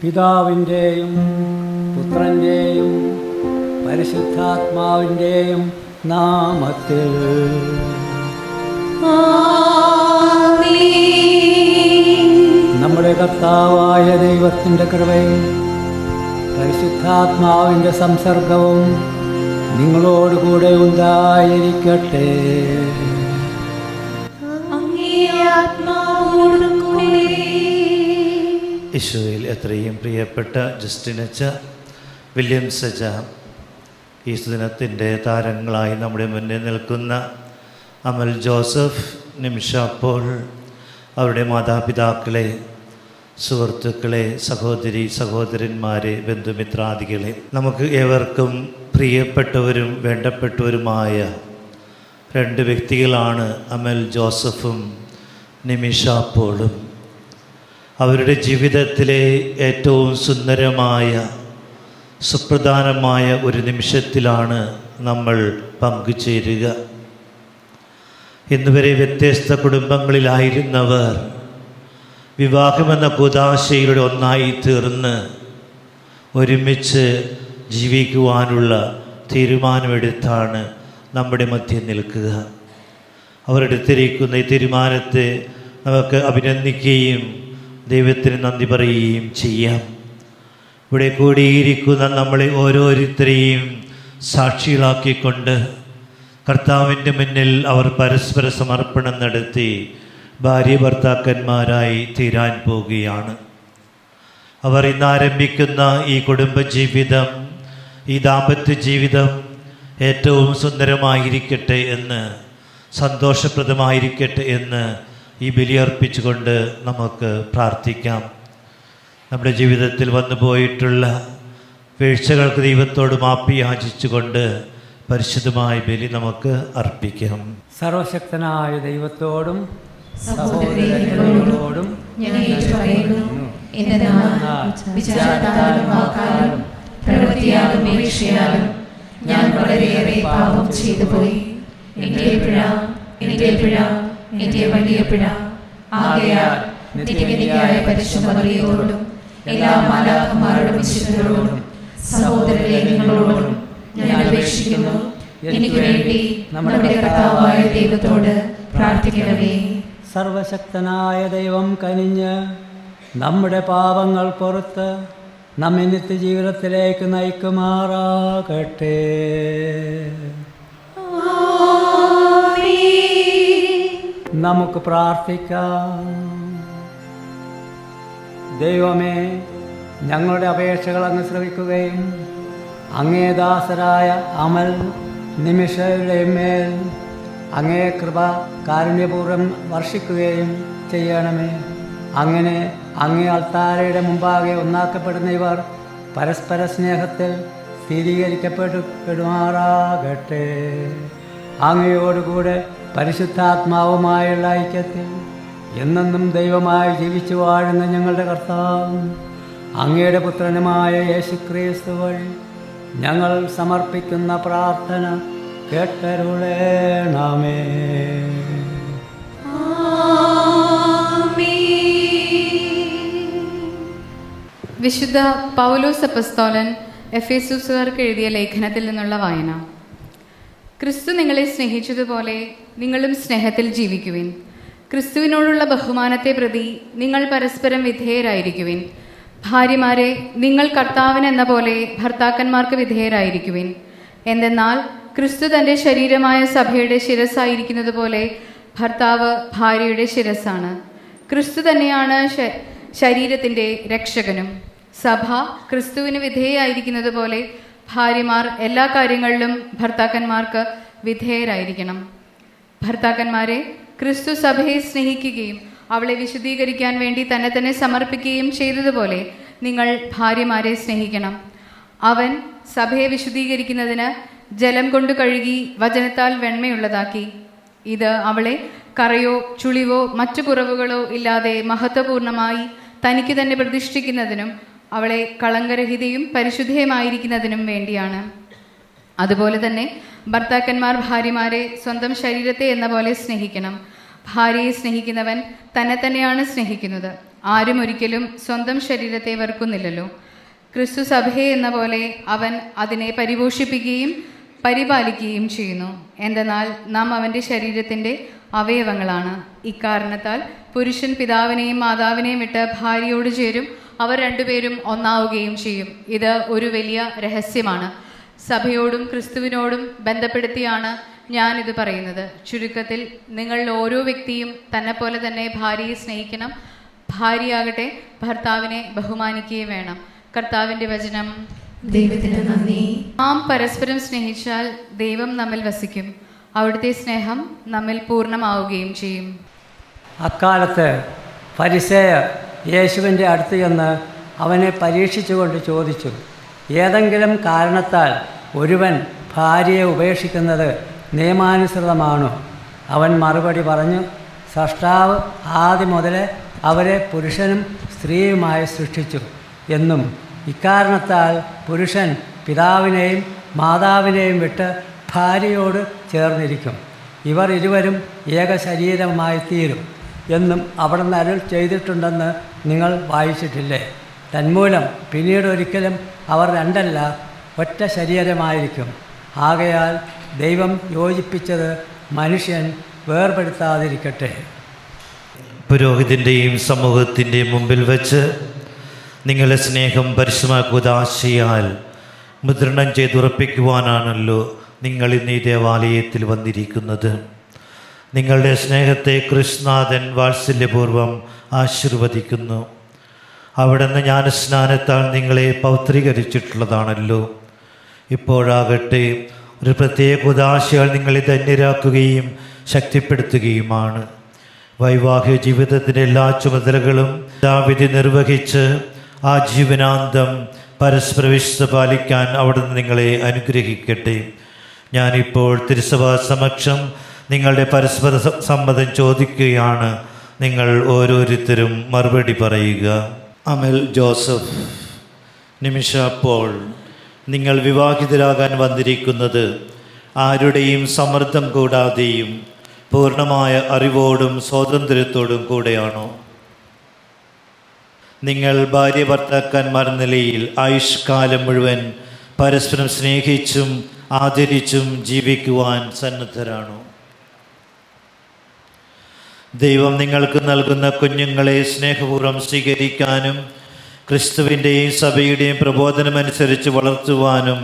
പിതാവിൻ്റെയും പുത്രൻ്റെയും പരിശുദ്ധാത്മാവിൻ്റെയും നാമത്തിൽ. നമ്മുടെ കർത്താവായ ദൈവത്തിൻ്റെ കൃപയും പരിശുദ്ധാത്മാവിൻ്റെ സംസർഗവും നിങ്ങളോടുകൂടെ ഉണ്ടായിരിക്കട്ടെ. ഈശോയിൽ എത്രയും പ്രിയപ്പെട്ട ജസ്റ്റിനച്ച, വില്യംസ് അച്ച, ഈ ദിനത്തിൻ്റെ താരങ്ങളായി നമ്മുടെ മുന്നിൽ നിൽക്കുന്ന അമൽ ജോസഫ്, നിമിഷ പോൾ, അവരുടെ മാതാപിതാക്കളെ, സുഹൃത്തുക്കളെ, സഹോദരി സഹോദരന്മാരെ, ബന്ധുമിത്രാദികളെ, നമുക്ക് ഏവർക്കും പ്രിയപ്പെട്ടവരും വേണ്ടപ്പെട്ടവരുമായ രണ്ട് വ്യക്തികളാണ് അമൽ ജോസഫും നിമിഷ പോളും. അവരുടെ ജീവിതത്തിലെ ഏറ്റവും സുന്ദരമായ സുപ്രധാനമായ ഒരു നിമിഷത്തിലാണ് നമ്മൾ പങ്കുചേരുക. ഇന്നുവരെ വ്യത്യസ്ത കുടുംബങ്ങളിലായിരുന്നവർ വിവാഹമെന്ന കൂദാശയിലൂടെ ഒന്നായി തീർന്ന് ഒരുമിച്ച് ജീവിക്കുവാനുള്ള തീരുമാനമെടുത്താണ് നമ്മുടെ മധ്യം നിൽക്കുക. അവരെടുത്തിരിക്കുന്ന ഈ തീരുമാനത്തെ നമുക്ക് അഭിനന്ദിക്കുകയും ദൈവത്തിന് നന്ദി പറയുകയും ചെയ്യാം. ഇവിടെ കൂടിയിരിക്കുന്ന നമ്മളെ ഓരോരുത്തരെയും സാക്ഷികളാക്കിക്കൊണ്ട് കർത്താവിൻ്റെ മുന്നിൽ അവർ പരസ്പര സമർപ്പണം നടത്തി ഭാര്യ ഭർത്താക്കന്മാരായി തീരാൻ പോവുകയാണ്. അവർ ഇന്നാരംഭിക്കുന്ന ഈ കുടുംബജീവിതം, ഈ ദാമ്പത്യ ജീവിതം ഏറ്റവും സുന്ദരമായിരിക്കട്ടെ എന്ന്, സന്തോഷപ്രദമായിരിക്കട്ടെ എന്ന് ഈ ബലിയർപ്പിച്ചുകൊണ്ട് നമുക്ക് പ്രാർത്ഥിക്കാം. നമ്മുടെ ജീവിതത്തിൽ വന്നു പോയിട്ടുള്ള വീഴ്ചകൾക്ക് ദൈവത്തോട് മാപ്പി യാചിച്ചുകൊണ്ട് പരിശുദ്ധമായ ബലി നമുക്ക് അർപ്പിക്കാം. സർവശക്തനായ ദൈവത്തോടും സഹോദരങ്ങളോടും ഞാൻ ഏറ്റുപറയുന്നു, എന്തെന്നാൽ വിചാരത്താലും വാക്കാലും പ്രവൃത്തിയാലും വീഴ്ചയാലും ഞാൻ വളരെയേറെ പാപം ചെയ്തു പോയി. എൻ്റെ പിഴ, എൻ്റെ വലിയ പിഴ. ആകയാൽ നിത്യകന്യകയായ പരിശുദ്ധ മറിയത്തോടും എല്ലാ മാലാഖമാരോടും വിശുദ്ധരോടും സഹോദരരെ നിങ്ങളോടും ഞാൻ അപേക്ഷിക്കുന്നു, എനിക്ക് വേണ്ടി നമ്മുടെ കർത്താവായ ദൈവത്തോട് പ്രാർത്ഥിക്കണമേ. സർവശക്തനായ ദൈവം കനിഞ്ഞ് നമ്മുടെ പാപങ്ങൾ പുറത്ത് നമ്മെ നിത്യജീവിതത്തിലേക്ക് നയിക്കുമാറാകട്ടെ. നമുക്ക് പ്രാർത്ഥിക്കാം. ദൈവമേ, ഞങ്ങളുടെ അപേക്ഷകൾ അങ്ങ് ശ്രവിക്കുകയും അങ്ങേ ദാസരായ അമൽ നിമിഷയുടെ മേൽ അങ്ങേ കൃപ കാരുണ്യപൂർവ്വം വർഷിക്കുകയും ചെയ്യണമേ. അങ്ങനെ അങ്ങേ അൾത്താരയുടെ മുമ്പാകെ ഒന്നാക്കപ്പെടുന്ന ഇവർ പരസ്പര സ്നേഹത്തിൽ സ്ഥിരീകരിക്കപ്പെടുമാറാകട്ടെ. അങ്ങയോടുകൂടെ പരിശുദ്ധാത്മാവുമായുള്ള ഐക്യത്തിൽ എന്നെന്നും ദൈവമായി ജീവിച്ചു വാഴുന്ന ഞങ്ങളുടെ കർത്താവും അങ്ങയുടെ പുത്രനുമായ യേശുക്രിസ്തു വഴി ഞങ്ങൾ സമർപ്പിക്കുന്ന പ്രാർത്ഥന കേട്ടരുളേണമേ. വിശുദ്ധ പൗലോസ് അപ്പസ്തോലൻ എഫേസ്യസുകാർക്ക് എഴുതിയ ലേഖനത്തിൽ നിന്നുള്ള വായന. ക്രിസ്തു നിങ്ങളെ സ്നേഹിച്ചതുപോലെ നിങ്ങളും സ്നേഹത്തിൽ ജീവിക്കുവിൻ. ക്രിസ്തുവിനോടുള്ള ബഹുമാനത്തെ പ്രതി നിങ്ങൾ പരസ്പരം വിധേയരായിരിക്കുവിൻ. ഭാര്യമാരെ, നിങ്ങൾ കർത്താവിനെന്ന പോലെ ഭർത്താക്കന്മാർക്ക് വിധേയരായിരിക്കുവിൻ. എന്തെന്നാൽ ക്രിസ്തു തൻ്റെ ശരീരമായ സഭയുടെ ശിരസ്സായിരിക്കുന്നത് പോലെ ഭർത്താവ് ഭാര്യയുടെ ശിരസ്സാണ്. ക്രിസ്തു തന്നെയാണ് ശരീരത്തിൻ്റെ രക്ഷകനും. സഭ ക്രിസ്തുവിന് വിധേയരായിരിക്കുന്നത് പോലെ ഭാര്യമാർ എല്ലാ കാര്യങ്ങളിലും ഭർത്താക്കന്മാർക്ക് വിധേയരായിരിക്കണം. ഭർത്താക്കന്മാരെ, ക്രിസ്തു സഭയെ സ്നേഹിക്കുകയും അവളെ വിശുദ്ധീകരിക്കാൻ വേണ്ടി തന്നെ തന്നെ സമർപ്പിക്കുകയും ചെയ്തതുപോലെ നിങ്ങൾ ഭാര്യമാരെ സ്നേഹിക്കണം. അവൻ സഭയെ വിശുദ്ധീകരിക്കുന്നതിന് ജലം കൊണ്ട് കഴുകി വചനത്താൽ വെണ്മയുള്ളതാക്കി. ഇത് അവളെ കറയോ ചുളിവോ മറ്റു കുറവുകളോ ഇല്ലാതെ മഹത്വപൂർണമായി തനിക്ക് തന്നെ പ്രതിഷ്ഠിക്കുന്നതിനും അവളെ കളങ്കരഹിതയും പരിശുദ്ധയുമായിരിക്കുന്നതിനും വേണ്ടിയാണ്. അതുപോലെ തന്നെ ഭർത്താക്കന്മാർ ഭാര്യമാരെ സ്വന്തം ശരീരത്തെ എന്ന പോലെ സ്നേഹിക്കണം. ഭാര്യയെ സ്നേഹിക്കുന്നവൻ തന്നെ തന്നെയാണ് സ്നേഹിക്കുന്നത്. ആരും ഒരിക്കലും സ്വന്തം ശരീരത്തെ വെറുക്കുന്നില്ലല്ലോ. ക്രിസ്തു സഭയെ എന്ന പോലെ അവൻ അതിനെ പരിപോഷിപ്പിക്കുകയും പരിപാലിക്കുകയും ചെയ്യുന്നു. എന്തെന്നാൽ നാം അവൻ്റെ ശരീരത്തിൻ്റെ അവയവങ്ങളാണ്. ഇക്കാരണത്താൽ പുരുഷൻ പിതാവിനെയും മാതാവിനെയും വിട്ട് ഭാര്യയോട് ചേരും, അവർ രണ്ടുപേരും ഒന്നാവുകയും ചെയ്യും. ഇത് ഒരു വലിയ രഹസ്യമാണ്. സഭയോടും ക്രിസ്തുവിനോടും ബന്ധപ്പെടുത്തിയാണ് ഞാനിത് പറയുന്നത്. ചുരുക്കത്തിൽ നിങ്ങളിൽ ഓരോ വ്യക്തിയും തന്നെപ്പോലെ തന്നെ ഭാര്യയെ സ്നേഹിക്കണം. ഭാര്യയാകട്ടെ ഭർത്താവിനെ ബഹുമാനിക്കുകയും വേണം. കർത്താവിൻ്റെ വചനം. ദൈവത്തിന് നന്ദി. നാം പരസ്പരം സ്നേഹിച്ചാൽ ദൈവം നമ്മിൽ വസിക്കും, അവിടുത്തെ സ്നേഹം നമ്മിൽ പൂർണ്ണമാവുകയും ചെയ്യും. അക്കാലത്ത് ഫരിസേയർ യേശുവിൻ്റെ അടുത്ത് ചെന്ന് അവനെ പരീക്ഷിച്ചുകൊണ്ട് ചോദിച്ചു, ഏതെങ്കിലും കാരണത്താൽ ഒരുവൻ ഭാര്യയെ ഉപേക്ഷിക്കുന്നത് നിയമാനുസൃതമാണോ? അവൻ മറുപടി പറഞ്ഞു, സൃഷ്ടാവ് ആദ്യം മുതലേ അവരെ പുരുഷനും സ്ത്രീയുമായി സൃഷ്ടിച്ചു എന്നും ഇക്കാരണത്താൽ പുരുഷൻ പിതാവിനെയും മാതാവിനെയും വിട്ട് ഭാര്യയോട് ചേർന്നിരിക്കും, ഇവർ ഇരുവരും ഏക ശരീരമായി തീരും എന്നും അവിടുന്ന് അരുൾ ചെയ്തിട്ടുണ്ടെന്ന് നിങ്ങൾ വായിച്ചിട്ടില്ലേ? തന്മൂലം പിന്നീട് ഒരിക്കലും അവർ രണ്ടല്ല ഒറ്റ ശരീരമായിരിക്കും. ആകയാൽ ദൈവം യോജിപ്പിച്ചത് മനുഷ്യൻ വേർപെടുത്താതിരിക്കട്ടെ. പുരോഹിതൻ്റെയും സമൂഹത്തിൻ്റെയും മുമ്പിൽ വെച്ച് നിങ്ങളുടെ സ്നേഹം പരിശുദ്ധമാക്കുവാൻ മുദ്രണം ചെയ്തുറപ്പിക്കുവാനാണല്ലോ നിങ്ങൾ ഇന്ന് ഈ ദേവാലയത്തിൽ വന്നിരിക്കുന്നത്. നിങ്ങളുടെ സ്നേഹത്തെ കൃഷ്ണനാഥൻ വാത്സല്യപൂർവ്വം ആശീർവദിക്കുന്നു. അവിടുന്ന് ജ്ഞാനസ്നാനത്താൽ നിങ്ങളെ പൗത്രീകരിച്ചിട്ടുള്ളതാണല്ലോ. ഇപ്പോഴാകട്ടെ ഒരു പ്രത്യേക ഉദാശയാൽ നിങ്ങളെ ധന്യരാക്കുകയും ശക്തിപ്പെടുത്തുകയുമാണ്. വൈവാഹിക ജീവിതത്തിൻ്റെ എല്ലാ ചുമതലകളും യഥാവിധി നിർവഹിച്ച് ആ ജീവനാന്തം പരസ്പര വിശ്വസ്ത പാലിക്കാൻ അവിടുന്ന് നിങ്ങളെ അനുഗ്രഹിക്കട്ടെ. ഞാനിപ്പോൾ തിരുസഭാ സമക്ഷം നിങ്ങളുടെ പരസ്പര സമ്മതം ചോദിക്കുകയാണ്. നിങ്ങൾ ഓരോരുത്തരും മറുപടി പറയുക. അമൽ ജോസഫ്, നിമിഷ പോൾ, നിങ്ങൾ വിവാഹിതരാകാൻ വന്നിരിക്കുന്നത് ആരുടെയും സമ്മർദ്ദം കൂടാതെയും പൂർണ്ണമായ അറിവോടും സ്വാതന്ത്ര്യത്തോടും കൂടെയാണോ? നിങ്ങൾ ഭാര്യ ഭർത്താക്കന്മാർ നിലയിൽ ആയുഷ്കാലം മുഴുവൻ പരസ്പരം സ്നേഹിച്ചും ആദരിച്ചും ജീവിക്കുവാൻ സന്നദ്ധരാണോ? ദൈവം നിങ്ങൾക്ക് നൽകുന്ന കുഞ്ഞുങ്ങളെ സ്നേഹപൂർവ്വം സ്വീകരിക്കാനും ക്രിസ്തുവിൻ്റെയും സഭയുടെയും പ്രബോധനമനുസരിച്ച് വളർത്തുവാനും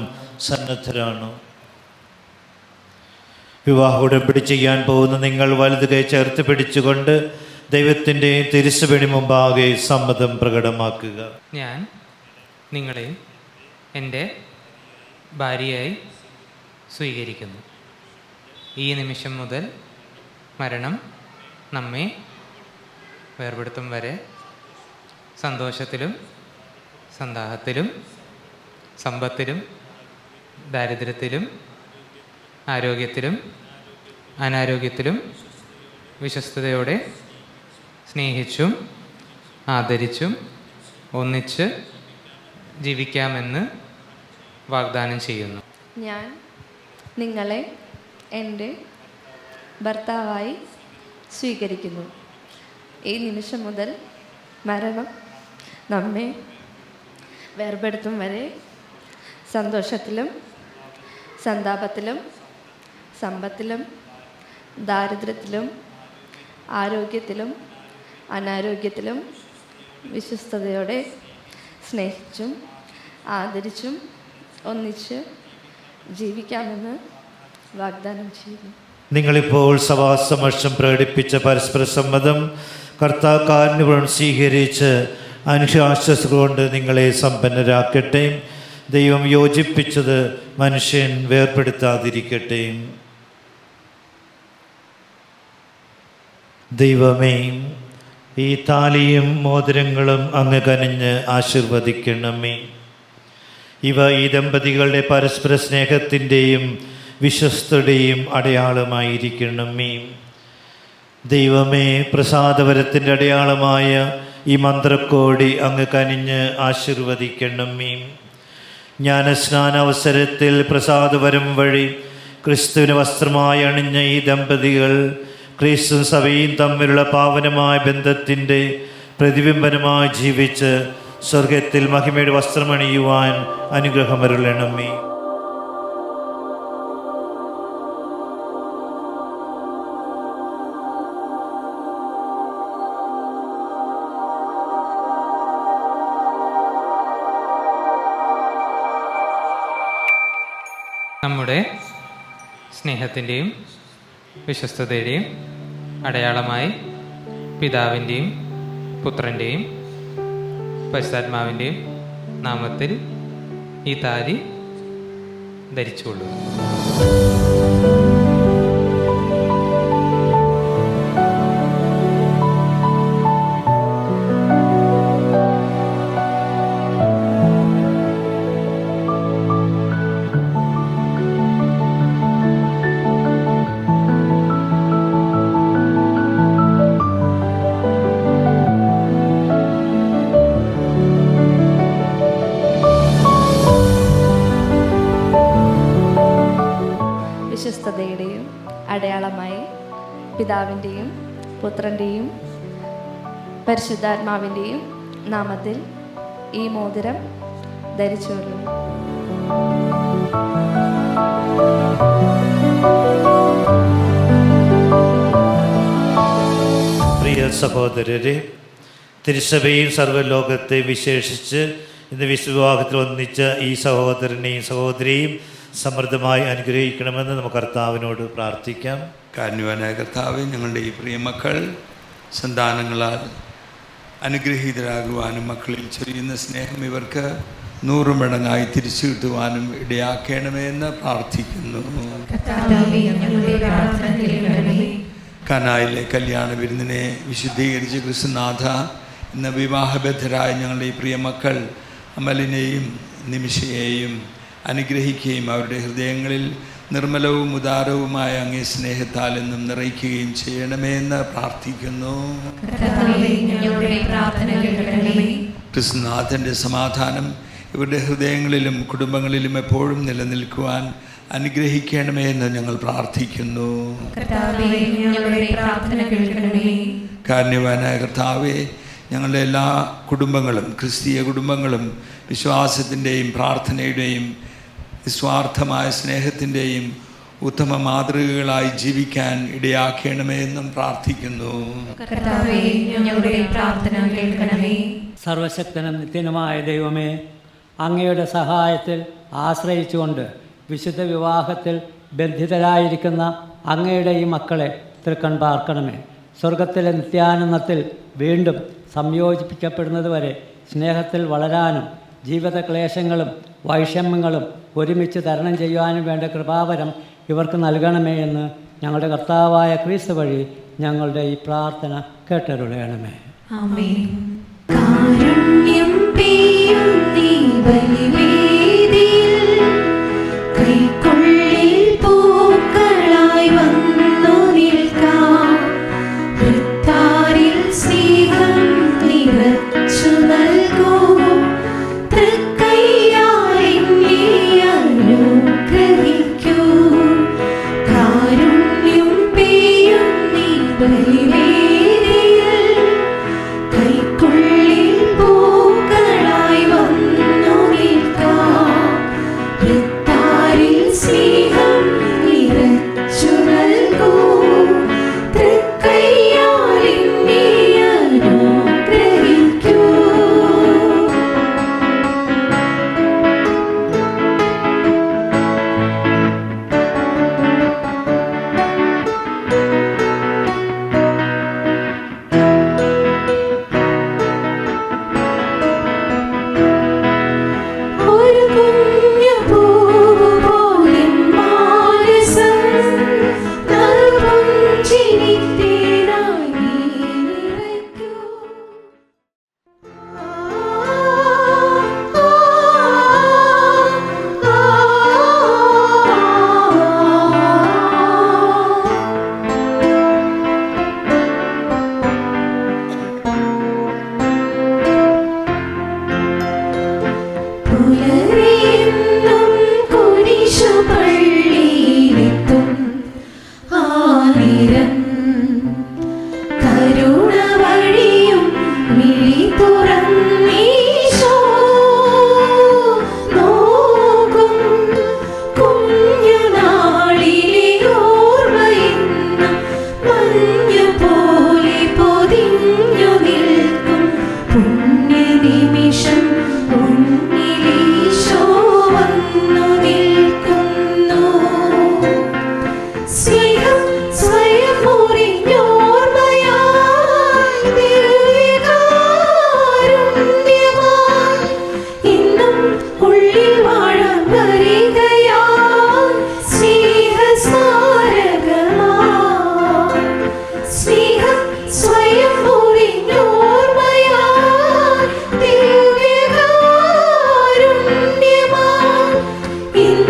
സന്നദ്ധരാണോ? വിവാഹ ഉടമ്പടി ചെയ്യാൻ പോകുന്ന നിങ്ങൾ വലതു കൈ ചേർത്ത് പിടിച്ചുകൊണ്ട് ദൈവത്തിൻ്റെയും തിരുസഭയുടെ മുമ്പാകെ സമ്മതം പ്രകടമാക്കുക. ഞാൻ നിങ്ങളെ എൻ്റെ ഭാര്യയായി സ്വീകരിക്കുന്നു. ഈ നിമിഷം മുതൽ മരണം നമ്മെ വേർപെടുത്തും വരെ സന്തോഷത്തിലും സന്താഹത്തിലും സമ്പത്തിലും ദാരിദ്ര്യത്തിലും ആരോഗ്യത്തിലും അനാരോഗ്യത്തിലും വിശ്വസ്തയോടെ സ്നേഹിച്ചും ആദരിച്ചും ഒന്നിച്ച് ജീവിക്കാമെന്ന് വാഗ്ദാനം ചെയ്യുന്നു. ഞാൻ നിങ്ങളെ എൻ്റെ ഭർത്താവായി സ്വീകരിക്കുന്നു. ഈ നിമിഷം മുതൽ മരണം നമ്മെ വേർപെടുത്തും വരെ സന്തോഷത്തിലും സന്താപത്തിലും സമ്പത്തിലും ദാരിദ്ര്യത്തിലും ആരോഗ്യത്തിലും അനാരോഗ്യത്തിലും വിശ്വസ്തയോടെ സ്നേഹിച്ചും ആദരിച്ചും ഒന്നിച്ച് ജീവിക്കാമെന്ന് വാഗ്ദാനം ചെയ്യുന്നു. നിങ്ങളിപ്പോൾ സഭാസമക്ഷം പ്രകടിപ്പിച്ച പരസ്പര സമ്മതം കർത്താക്കാരനുപുറം സ്വീകരിച്ച് അനുശാസനകൊണ്ട് നിങ്ങളെ സമ്പന്നരാക്കട്ടെ. ദൈവം യോജിപ്പിച്ചത് മനുഷ്യൻ വേർപെടുത്താതിരിക്കട്ടെ. ദൈവമേ, ഈ താലിയും മോതിരങ്ങളും അങ്ങ് കനിഞ്ഞ് ആശീർവദിക്കണമേ. ഇവ ഈ ദമ്പതികളുടെ പരസ്പര സ്നേഹത്തിൻ്റെയും വിശ്വസ്തയുടെയും അടയാളമായിരിക്കണമേ. ദൈവമേ, പ്രസാദവരത്തിൻ്റെ അടയാളമായ ഈ മന്ത്രക്കോടി അങ്ങ് കനിഞ്ഞ് ആശീർവദിക്കണമേ. ജ്ഞാനസ്നാനാവസരത്തിൽ പ്രസാദവരം വഴി ക്രിസ്തുവിന് വസ്ത്രമായി അണിഞ്ഞ ഈ ദമ്പതികൾ ക്രിസ്തു സഭയും തമ്മിലുള്ള പാവനമായ ബന്ധത്തിൻ്റെ പ്രതിബിംബനമായി ജീവിച്ച് സ്വർഗത്തിൽ മഹിമയുടെ വസ്ത്രമണിയുവാൻ അനുഗ്രഹമരുളണമേ. നമ്മുടെ സ്നേഹത്തിൻ്റെയും വിശ്വസ്തതയുടെയും അടയാളമായി പിതാവിൻ്റെയും പുത്രൻ്റെയും പരിശുദ്ധാത്മാവിൻ്റെയും നാമത്തിൽ ഈ താലി ധരിച്ചുകൊള്ളൂ. വിശ്വസ്തതയുടെയും അടയാളമായി പിതാവിൻ്റെയും പുത്രൻ്റെയും പരിശുദ്ധാത്മാവിൻ്റെയും നാമത്തിൽ ഈ മോതിരം ധരിച്ചുകൊള്ളൂ. പ്രിയ സഹോദരരെ, തിരുസഭയും സർവ്വലോകത്തെ വിശേഷിച്ച് ഇന്ന് വിശ്വവിവാഹത്തിൽ ഒന്നിച്ച ഈ സഹോദരനെയും സഹോദരിയും സമൃദ്ധമായി അനുഗ്രഹിക്കണമെന്ന് നമുക്ക് കർത്താവിനോട് പ്രാർത്ഥിക്കാം. കാരുണ്യവാനായ കർത്താവേ, ഞങ്ങളുടെ ഈ പ്രിയ മക്കൾ സന്താനങ്ങളാൽ അനുഗ്രഹീതരാകുവാനും മക്കളിൽ ചൊരിയുന്ന സ്നേഹം ഇവർക്ക് 100 മടങ്ങായി തിരിച്ചു കിട്ടുവാനും ഇടയാക്കണമേ എന്ന് പ്രാർത്ഥിക്കുന്നു. കനായിലെ കല്യാണ വിരുന്നിനെ വിശുദ്ധീകരിച്ച ക്രിസ്തുനാഥ, ഇന്ന് വിവാഹബദ്ധരായ ഞങ്ങളുടെ ഈ പ്രിയ മക്കൾ അമലിനെയും നിമിഷയെയും അനുഗ്രഹിക്കുകയും അവരുടെ ഹൃദയങ്ങളിൽ നിർമ്മലവും ഉദാരവുമായ അങ്ങേ സ്നേഹത്താൽ എന്നും നിറയ്ക്കുകയും ചെയ്യണമേ എന്ന് പ്രാർത്ഥിക്കുന്നു. ക്രിസ്തുനാഥൻ്റെ സമാധാനം ഇവരുടെ ഹൃദയങ്ങളിലും കുടുംബങ്ങളിലും എപ്പോഴും നിലനിൽക്കുവാൻ അനുഗ്രഹിക്കണമേ എന്ന് ഞങ്ങൾ പ്രാർത്ഥിക്കുന്നു. കാരുണ്യവാനായ കർത്താവേ, ഞങ്ങളുടെ എല്ലാ കുടുംബങ്ങളും ക്രിസ്തീയ കുടുംബങ്ങളും വിശ്വാസത്തിൻ്റെയും പ്രാർത്ഥനയുടെയും നിസ്വാർത്ഥമായ സ്നേഹത്തിൻ്റെയും ഉത്തമ മാതൃകകളായി ജീവിക്കാൻ ഇടയാക്കണമേ എന്നും പ്രാർത്ഥിക്കുന്നു. സർവശക്തനും നിത്യനുമായ ദൈവമേ, അങ്ങയുടെ സഹായത്തിൽ ആശ്രയിച്ചുകൊണ്ട് വിശുദ്ധ വിവാഹത്തിൽ ബന്ധിതരായിരിക്കുന്ന അങ്ങയുടെ ഈ മക്കളെ തൃക്കൺ പാർക്കണമേ. സ്വർഗത്തിലെ നിത്യാനന്ദത്തിൽ വീണ്ടും സംയോജിപ്പിക്കപ്പെടുന്നത് വരെ സ്നേഹത്തിൽ വളരാനും ജീവിത ക്ലേശങ്ങളും വൈഷമ്യങ്ങളും ഒരുമിച്ച് തരണം ചെയ്യുവാനും വേണ്ട കൃപാവരം ഇവർക്ക് നൽകണമേ എന്ന് ഞങ്ങളുടെ കർത്താവായ ക്രിസ്തു വഴി ഞങ്ങളുടെ ഈ പ്രാർത്ഥന കേട്ടരുളയണമേ. ആമേൻ. കാരുണ്യം പെയ്യും നീ ബലിവേദിയിൽ, കൈക്കൊള്ളിൽ പൂക്കളായി വന്നു നിൽക്കാം. വൃത്താരിൽ സ്നേഹം നിറച്ചു നൽകൂ. തൃക്കൈയാൽ എന്നെ അനുഗ്രഹിക്കൂ. കാരുണ്യം പെയ്യും നീ ബലിവേദിയിൽ, കൈക്കൊള്ളിൽ പൂക്കളായി വന്നു നിൽക്കാം.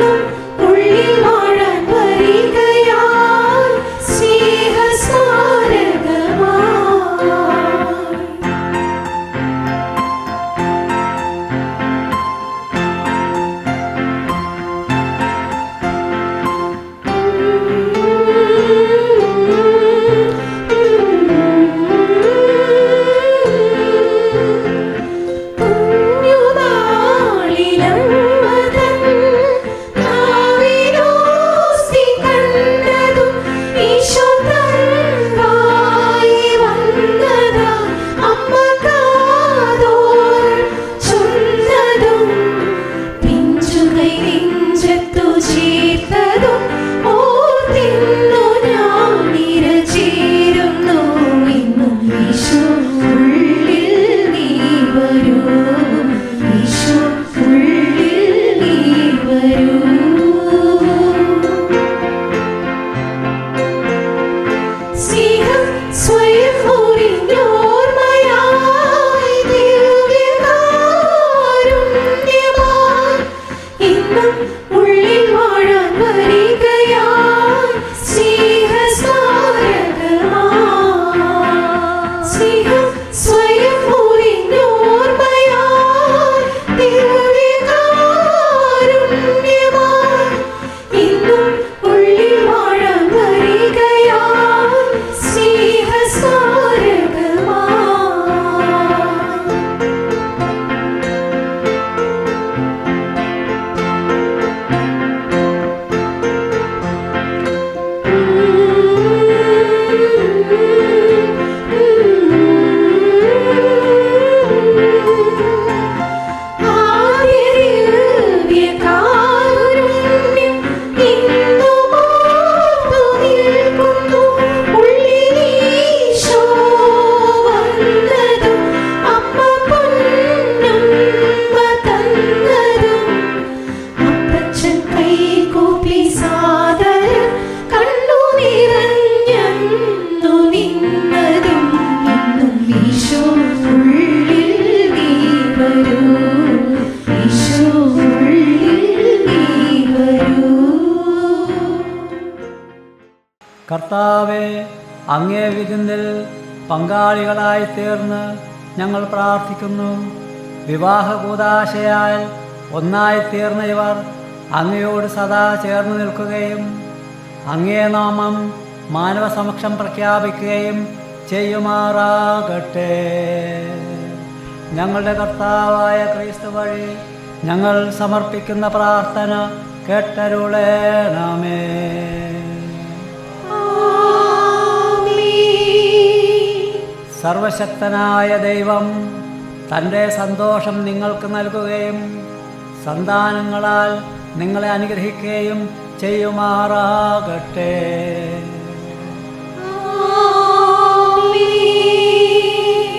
ഇന്നും ഉള്ളിൽ വാഴാൻ വരികയാൽ സ്നേഹസ്മാരകമായി. കർത്താവെ, അങ്ങേ വിരുന്നിൽ പങ്കാളികളായി തീർന്ന് ഞങ്ങൾ പ്രാർത്ഥിക്കുന്നു. വിവാഹ കൂദാശയാൽ ഒന്നായിത്തീർന്ന ഇവർ അങ്ങയോട് സദാ ചേർന്ന് നിൽക്കുകയും അങ്ങേ നാമം മാനവസമക്ഷം പ്രഖ്യാപിക്കുകയും ചെയ്യുമാറാകട്ടെ. ഞങ്ങളുടെ കർത്താവായ ക്രിസ്തു വഴി ഞങ്ങൾ സമർപ്പിക്കുന്ന പ്രാർത്ഥന കേട്ടരുളേണമേ. സർവശക്തനായ ദൈവം തൻ്റെ സന്തോഷം നിങ്ങൾക്ക് നൽകുകയും സന്താനങ്ങളാൽ നിങ്ങളെ അനുഗ്രഹിക്കുകയും ചെയ്യുമാറാകട്ടെ.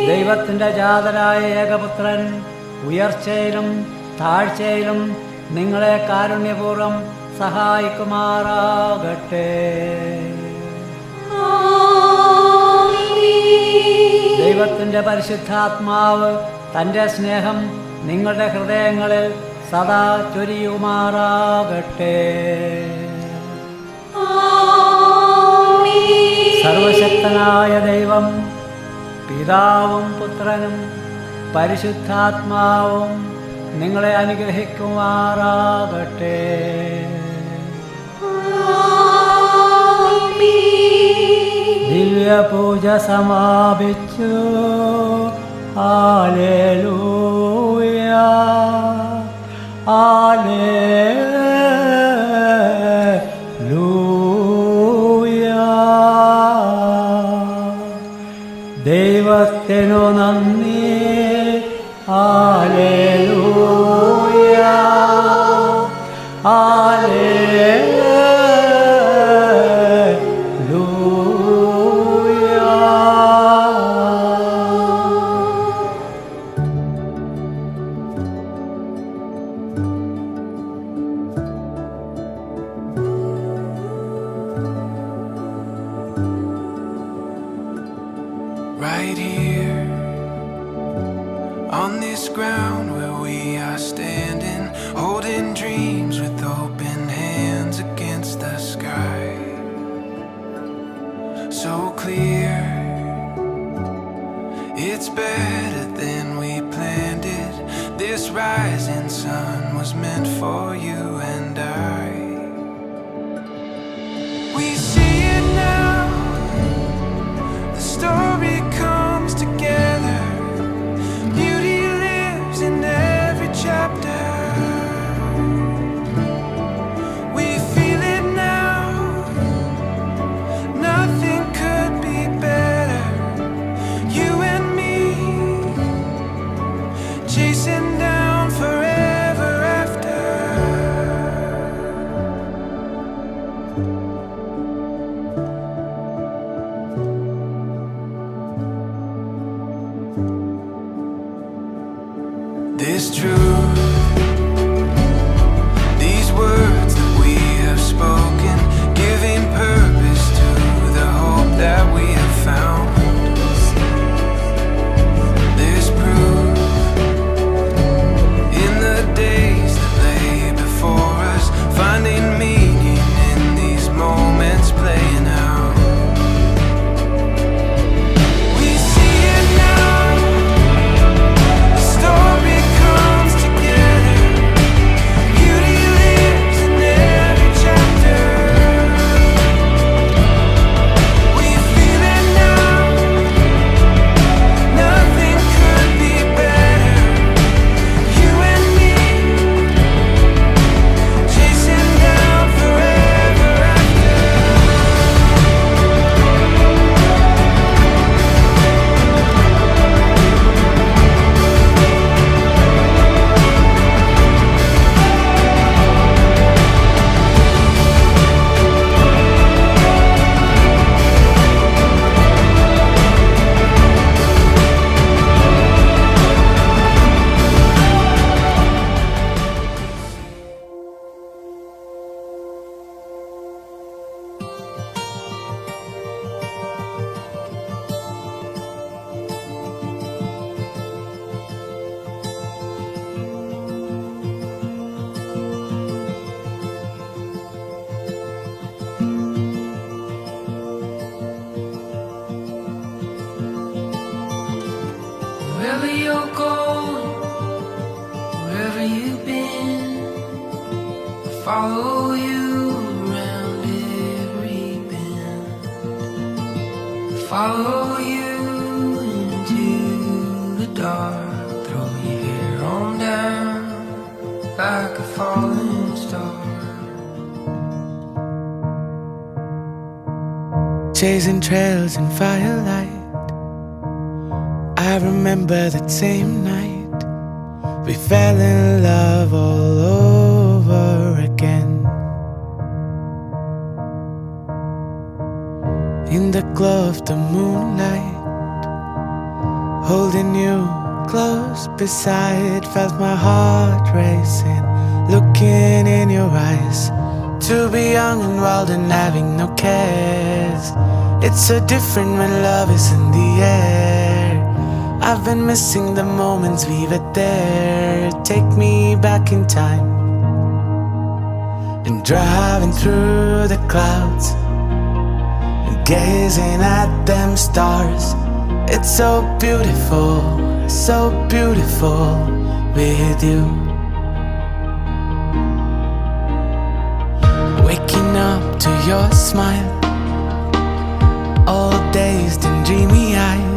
ദൈവത്തിൻ്റെ ജാതനായ ഏകപുത്രൻ ഉയർച്ചയിലും താഴ്ചയിലും നിങ്ങളെ കാരുണ്യപൂർവ്വം സഹായിക്കുമാറാകട്ടെ. ദൈവത്തിൻ്റെ പരിശുദ്ധാത്മാവ് തൻ്റെ സ്നേഹം നിങ്ങളുടെ ഹൃദയങ്ങളിൽ സദാ ചൊരിയുമാറാകട്ടെ. സർവശക്തനായ ദൈവം പിതാവും പുത്രനും പരിശുദ്ധാത്മാവും നിങ്ങളെ അനുഗ്രഹിക്കുമാറാകട്ടെ. ദിവ്യപൂജ സമാപിച്ചു. Hallelujah, hallelujah. ദൈവത്തിനു നന്ദി. Hallelujah, hallelujah. Right here on this ground where we are standing, holding dreams with open This truth, these words that we have spoken, giving purpose to the hope that we have found. There's proof in the days that lay before us, finding meaning in these moments playing out. We see it now, the story comes together, beauty lives in every chapter. We feel it now, nothing could be better. You and me, chasing down forever after. Wherever you're going, wherever you've been, I'll follow you around every bend. Follow you into the dark, throw your hair on down like a falling star. Chasing trails in firelight, I remember that same night we fell in love all over again. In the glow of the moonlight, holding you close beside, felt my heart racing, looking in your eyes. To be young and wild and having no cares, it's so different when love is in the air. I've been missing the moments we were there. Take me back in time and driving through the clouds and gazing at them stars. It's so beautiful with you. Waking up to your smile, all dazed and dreamy-eyed,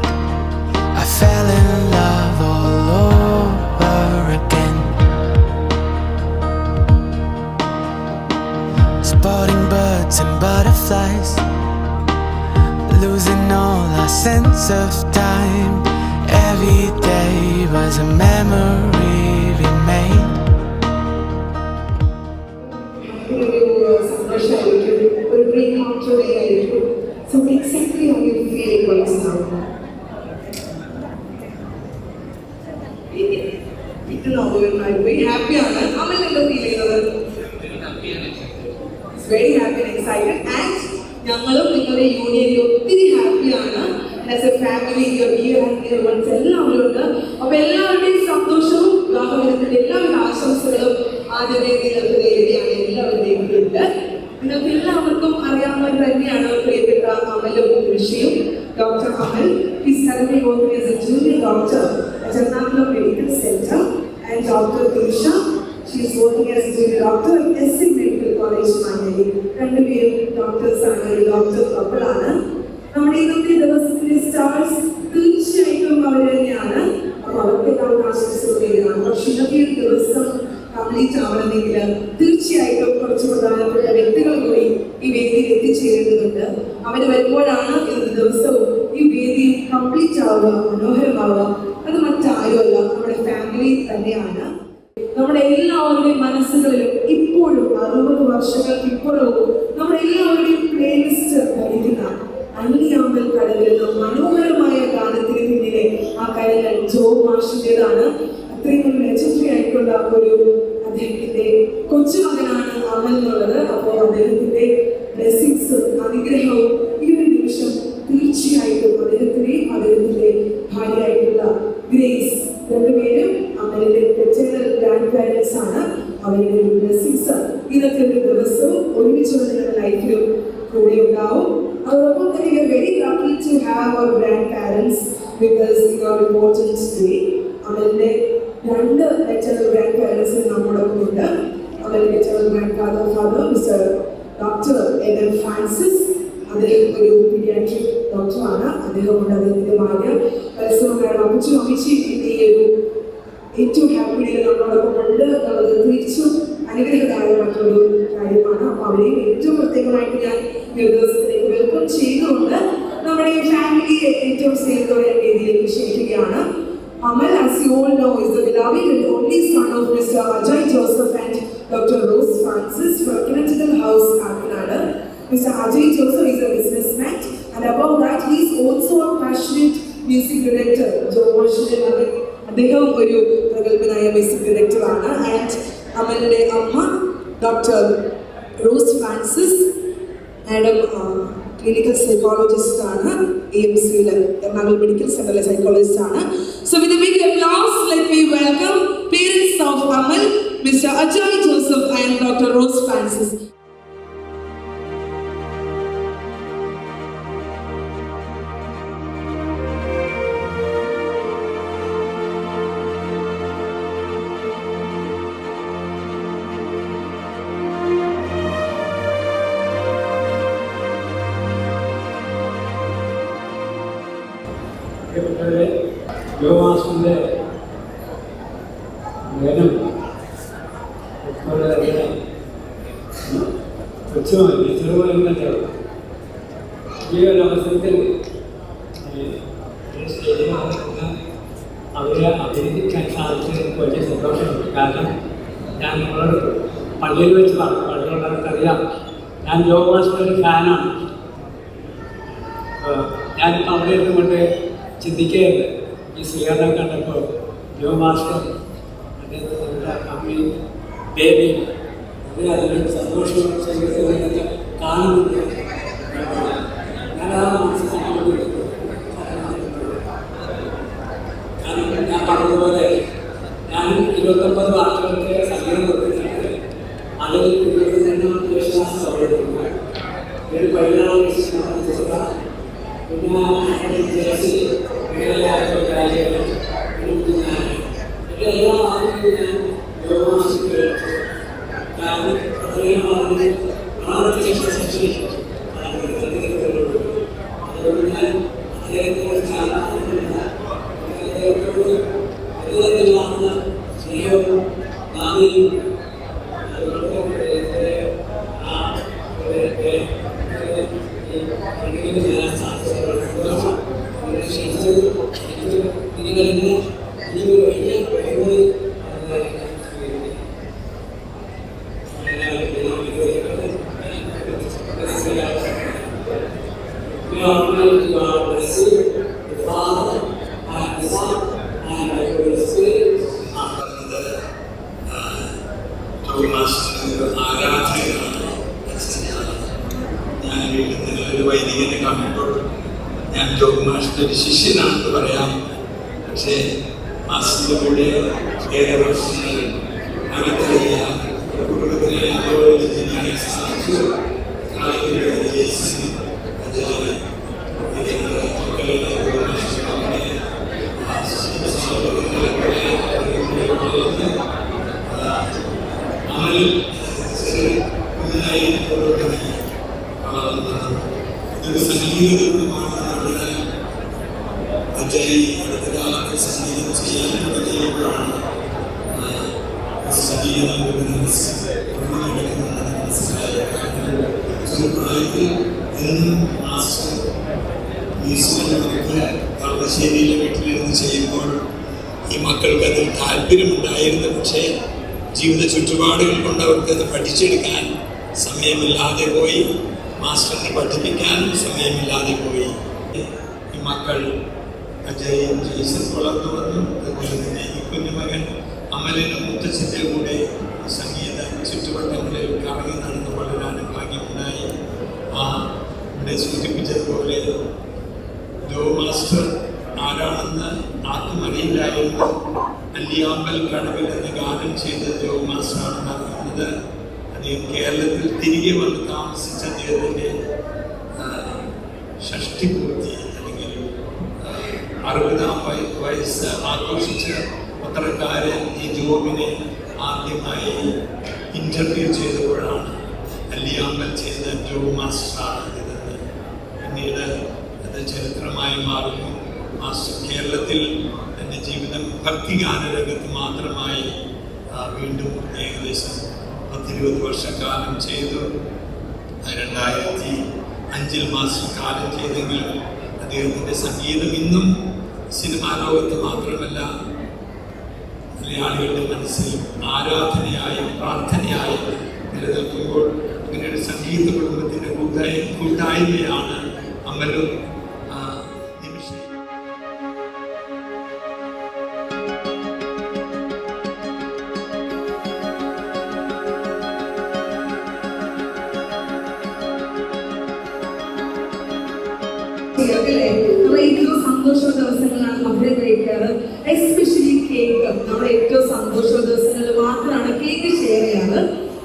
I fell in love all over again. Spotting birds and butterflies, losing all our sense of time. Every day was a memory we made. So exactly how you feel right now. Very happy on that. How many people feeling It's very happy and excited. And ഞങ്ങളും നിങ്ങളുടെ യൂണിയനിൽ ഒത്തിരി ഹാപ്പിയാണ്. As a family, your dear and dear ones എല്ലാവരും ഉണ്ട്. അപ്പോൾ എല്ലാവരുടെയും സന്തോഷവും വിവാഹത്തിന്റെ എല്ലാവിധ ആശംസകളും ആദ്യമേ നിങ്ങൾക്ക് നേരുകയാണ്. എല്ലാവരുടെയും ഉണ്ട്. നിങ്ങൾക്ക് എല്ലാവർക്കും അറിയാവുന്നവർ തന്നെയാണ് പ്രിയപ്പെട്ട അമലും ഋഷിയും. Doctor Amal is currently working as a junior doctor at Ernakulam Medical Center. And Dr. Tulisha, she is working as a junior doctor at Essex Medical College, Manali. രണ്ടുപേരും ഡോക്ടേഴ്സാണ്, ഡോക്ടർ കപ്പിളാണ്. നമ്മുടെ ഇന്നത്തെ ദിവസത്തിലെ സ്റ്റാർസ് തീർച്ചയായിട്ടും അവർ തന്നെയാണ്. അപ്പോൾ അവർക്ക് എല്ലാവരും ആശംസിക്കുകയാണ്. പക്ഷേ ഇന്നത്തെ ഒരു ദിവസം കംപ്ലീറ്റ് ആവണമെങ്കിൽ തീർച്ചയായിട്ടും കുറച്ച് പ്രധാനപ്പെട്ട വ്യക്തികൾ കൂടി ഈ വേദിയിൽ എത്തിച്ചേരുന്നുണ്ട്. അവർ വരുമ്പോഴാണ് ഇന്നത്തെ ദിവസവും ഈ വേദി കംപ്ലീറ്റ് ആവുക, മനോഹരമാവുക. അത് മറ്റാരുമല്ല, നമ്മുടെ ഫാമിലി തന്നെയാണ്. നമ്മുടെ എല്ലാവരുടെയും മനസ്സുകളിലും ഇപ്പോഴും 60 വർഷങ്ങൾക്ക് ഇപ്പോഴും നമ്മുടെ ബ്ലെസ്സിങ്സും അനുഗ്രഹവും ഈ ഒരു നിമിഷം തീർച്ചയായിട്ടും അദ്ദേഹത്തിന്റെ ഭാര്യയായിട്ടുള്ള ഗ്രേസ് രണ്ടുപേരും അവരുടെ പെറ്റേണൽ ഗ്രാൻഡ് പാരൻസ് ആണ്. അവരുടെ ഒരു ബ്ലെസ്സിങ്സ് ഇന്നത്തെ ഒരു ദിവസവും ഒരുമിച്ചുള്ള നിങ്ങളുടെ ലൈഫിലും കൂടെ ഉണ്ടാവും. അതോടൊപ്പം തന്നെ we are very lucky to have our grandparents with us in our important day. അവരുടെ രണ്ട് പെറ്റേണൽ ഗ്രാൻഡ് പാരൻസ് നമ്മോടൊപ്പം ഉണ്ട്. അവരുടെ paternal grand father mister doctor Aden Francis. അദ്ദേഹം ഒരു പീഡിയാട്രിക് ഡോക്ടറാണ്. അദ്ദേഹമുണ്ട് അദ്ദേഹത്തിന്റെ ഭാര്യ പരിശ്രമം അപ്പച്ചും അമ്മച്ചിയും ഈ ഒരു ഏറ്റവും ഹാപ്പി ഡേ നമ്മളോടൊപ്പം ഉണ്ട് എന്നുള്ളത് തിരിച്ചും അനുഗ്രഹദായകമായിട്ടുള്ള കാര്യമാണ്. അപ്പൊ അവരെയും ഏറ്റവും പ്രത്യേകമായിട്ട് ഞാൻ ഈ ദിവസത്തിലേക്ക് വെൽക്കം ചെയ്തുകൊണ്ട് നമ്മുടെ ഈ ഫാമിലിയെ ഏറ്റവും സ്നേഹത്തോടെ വേദിയിലേക്ക് ക്ഷണിക്കുകയാണ്. Amal, as you all know, is the beloved and only son of Mr. Ajay Joseph and Dr. Rose Francis from Kinetical House, Kakinada. Mr. Ajay Joseph is a businessman, and above that, he is also a passionate music director. അദ്ദേഹം ഒരു പ്രഗത്ഭനായ music ഡയറക്ടറാണ്. And അമലിന്റെ അമ്മ doctor rose Francis madam clinical psychologist ആണ്. AMCയിൽ Ernakulam medical സെന്ററിലെ psychologist ആണ്. So with a big applause, let me welcome parents of Amal, Mr. Ajay Joseph and Dr. Rose Francis. യോഗാസനത്തിൻ്റെ വേദം കൊച്ചുമായി ചെറുപുരങ്ങളുടെ ഈ ഒരു അവസരത്തിൽ അവരെ അഭിനന്ദിക്കാൻ സാധിച്ചത് വലിയ സന്തോഷമുണ്ട്. കാരണം ഞാൻ നമ്മളോട് പള്ളിയിൽ വെച്ച് പറഞ്ഞു, പള്ളിയുള്ളവർക്കറിയാം ഞാൻ യോഗാസനയുടെ ഫാനാണ്. ഞാനിപ്പോൾ അവിടെ ഇരുന്നുകൊണ്ട് ചിന്തിക്കുകയാണ്, ഈ സ്വീകരണം കണ്ടപ്പോൾ യോ മാസ്റ്റർ അദ്ദേഹത്തിൻ്റെ അമ്മയും ബേബിയും അതിനൊരു സന്തോഷവും സ്വീകരിക്കുന്നതൊക്കെ കാണുന്നുണ്ട്. ഞാനതാ മനസ്സിലാക്കുന്നത്. കാരണം ഞാൻ പറഞ്ഞതുപോലെ ഞാൻ 29 വാർത്തകൾക്ക് സംഗീതം കൊടുത്തിട്ടുണ്ട്. അതിൽ 20 വിശ്വാസം സൗകര്യമുണ്ട്. ഒരു 14 വിശ്വാസം പിന്നെ ഇതെല്ലാം കാരണം അത്രയും അതുകൊണ്ട് ഞാൻ അദ്ദേഹത്തോട് അദ്ദേഹത്തിലുള്ള സ്നേഹവും നാദിയും ഞാൻ ജോബ് മാസ്റ്റർ ശിഷ്യനാണെന്ന് പറയാം. പക്ഷേ മാസ്റ്ററുടെ കൂടെ ഏറെ വർഷങ്ങൾ അകത്തറിയ കുടുംബത്തിലെ അജയ് അടുത്ത കാലത്ത് സംഗീതം ചെയ്യാൻ തുടങ്ങിയപ്പോഴാണ് പ്രായത്തിൽ എന്നും മാസ്റ്റർ മ്യൂസിക്കിനൊക്കെ കളമശ്ശേരിയിലെ വീട്ടിലിരുന്ന് ചെയ്യുമ്പോൾ ഈ മക്കൾക്ക് അതിൽ താല്പര്യമുണ്ടായിരുന്നു. പക്ഷേ ജീവിത ചുറ്റുപാടുകൾ കൊണ്ട് അവർക്കത് പഠിച്ചെടുക്കാൻ സമയമില്ലാതെ പോയി, മാസ്റ്ററിനെ പഠിപ്പിക്കാനും സമയമില്ലാതെ പോയി. ഈ മക്കൾ അജയും ജയ്സൺ വളർന്നു വന്നു. അതുപോലെ തന്നെ ഈ കുഞ്ഞുമകൻ അമലിനും മുത്തച്ഛൻ്റെ കൂടെ സംഗീത ചുറ്റുവട്ടങ്ങളിൽ കറങ്ങി നടന്നു വളരാനും ഭാഗ്യമുണ്ടായി. സൂചിപ്പിച്ചതുപോലെ ജോ മാസ്റ്റർ ആരാണെന്ന് ആർക്കും അറിയില്ലായിരുന്നു. അല്ലിയാമ്പൽ കടവിൽ എന്ന് ഗാനം ചെയ്ത ജോ മാസ്റ്റർ ആണെന്ന് അറിയുന്നത് അദ്ദേഹം കേരളത്തിൽ തിരികെ വന്ന് താമസിച്ച അദ്ദേഹത്തിൻ്റെ ഷഷ്ടിപൂർത്തി അല്ലെങ്കിൽ 60-ാം വയസ്സ് ആഘോഷിച്ച പത്രക്കാരൻ ഈ ജോബിനെ ആദ്യമായി ഇൻ്റർവ്യൂ ചെയ്തപ്പോഴാണ് അല്ലിയാമ്പൽ ചെയ്ത ജോ മാസ്റ്ററാണ് ഇതെന്ന് പിന്നീട് അത് ചരിത്രമായി മാറുന്നു. മാസ്റ്റർ കേരളത്തിൽ തൻ്റെ ജീവിതം ഭക്തിഗാന രംഗത്ത് മാത്രമായി വീണ്ടും ഏകദേശം 10-20 വർഷക്കാലം ചെയ്തു. 2005 മാസ്റ്റർ കാലം ചെയ്തെങ്കിലും അദ്ദേഹത്തിൻ്റെ സംഗീതം ഇന്നും സിനിമാ ലോകത്ത് മാത്രമല്ല മലയാളികളുടെ മനസ്സിൽ ആരാധനയായും പ്രാർത്ഥനയായും നിലനിൽക്കുമ്പോൾ അങ്ങനെ ഒരു സംഗീത കുടുംബത്തിൻ്റെ കൂട്ടായ്മയാണ് അമലും നിമിഷം. നമ്മുടെ ഏറ്റവും സന്തോഷ ദിവസങ്ങളാണ് മധുരം കഴിക്കാറ്. എസ്പെഷ്യലി കേക്ക് നമ്മുടെ ഏറ്റവും സന്തോഷ ദിവസങ്ങളിൽ മാത്രമാണ് കേക്ക് ഷെയർ ചെയ്യാറ്.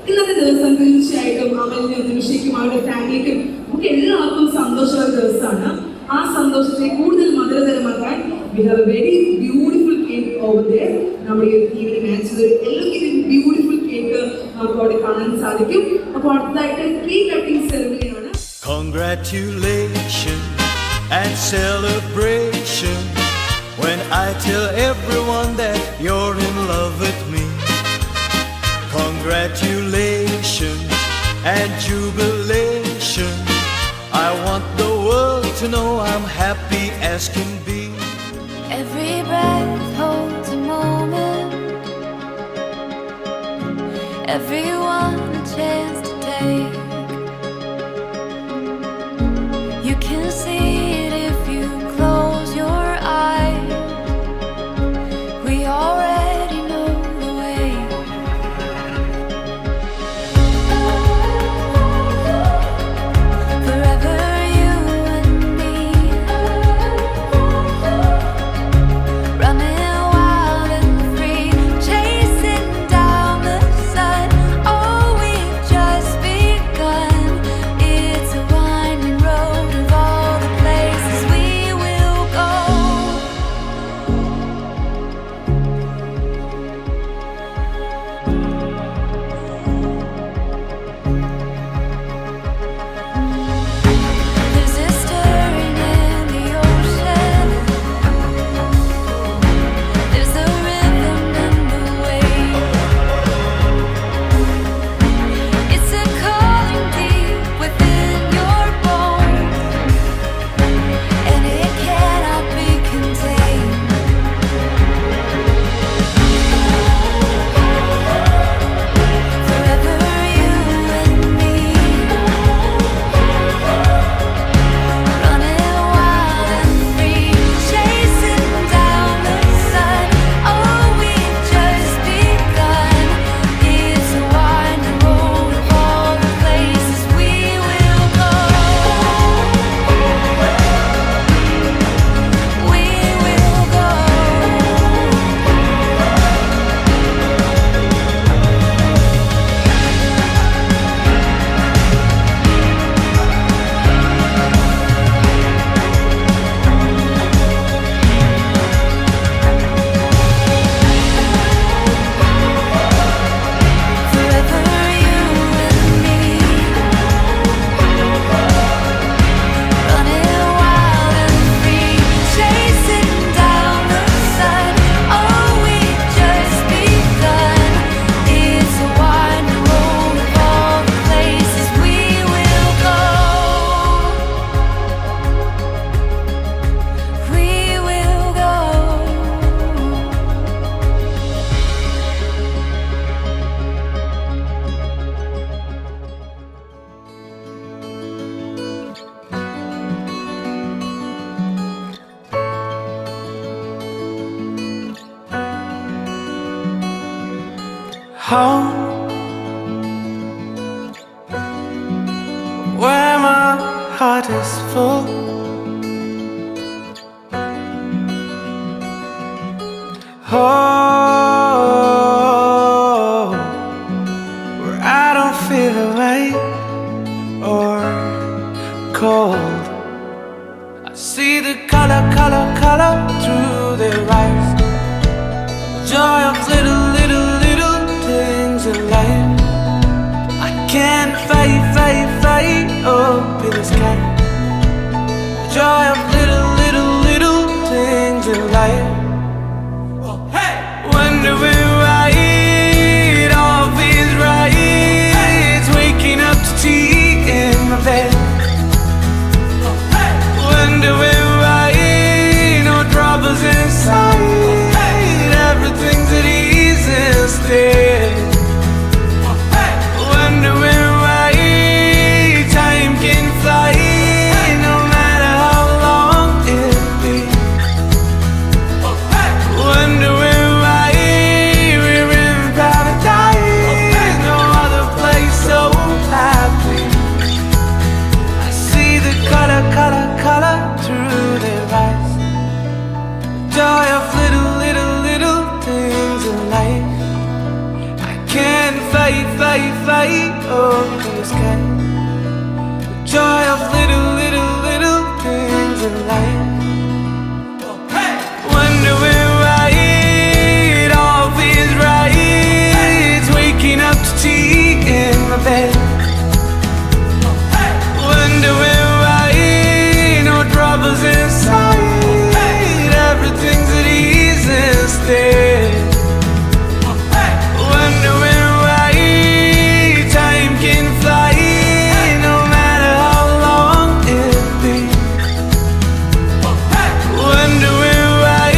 ഇന്നത്തെ ദിവസം തീർച്ചയായിട്ടും അമലിനും നിമിഷയ്ക്കും അവരുടെ ഫാമിലിക്കും നമുക്ക് എല്ലാവർക്കും സന്തോഷമുള്ള ദിവസമാണ്. ആ സന്തോഷത്തെ കൂടുതൽ മധുരതരമാക്കാൻ we have a very beautiful cake over there. നമ്മുടെ ഈ ഈവനിങ് മാച്ചിൽ എല്ലാത്തിനും ബ്യൂട്ടിഫുൾ കേക്ക് നമുക്ക് അവിടെ കാണാൻ സാധിക്കും. അപ്പോൾ അടുത്തതായിട്ട് കേക്ക് കട്ടിംഗ് സെറമണിയാണ്. Congratulations and celebration when I tell everyone that you're in love with me. Congratulations and jubilation. I want the world to know I'm happy as can be. Every breath holds a moment, everyone a chance to take. You can see it if you close your eyes. We already know the way. Forever you and me, running wild and free, chasing down the sun. Oh, we've just begun. It's a winding road of all the places we will go. There's a stirring in the ocean. There's a rhythm in the waves. It's a calling deep within your bones, and it cannot be contained. Forever you and me, running wild and free, chasing down the sun. Oh, we've just begun. It's a winding road of all the places we will go. We will go. Forever you and me, running wild and free, chasing down the sun. Oh, we've just begun. It's a winding road of all the places we will go. We will go. Home, where my heart is full. Oh, where I don't feel away or cold. I see the color through their eyes. Joy of little things in life. I can't fight up in the sky. The joy of little things in life. Wondering why it all feels right. Waking up to tea in my bed. Wondering why no troubles inside. Everything's at ease instead. Wondering why time can fly, no matter how long it be. Wondering why we're in paradise, no other place so happy. I see the color through their eyes. Joy of little things in life. I can't fight up in the sky. The joy of little things in life. Wondering why it all feels right. Waking up to tea in my bed. Wondering why no troubles inside. Everything's at ease instead. Wondering why time can fly, no matter how long it be. Wondering why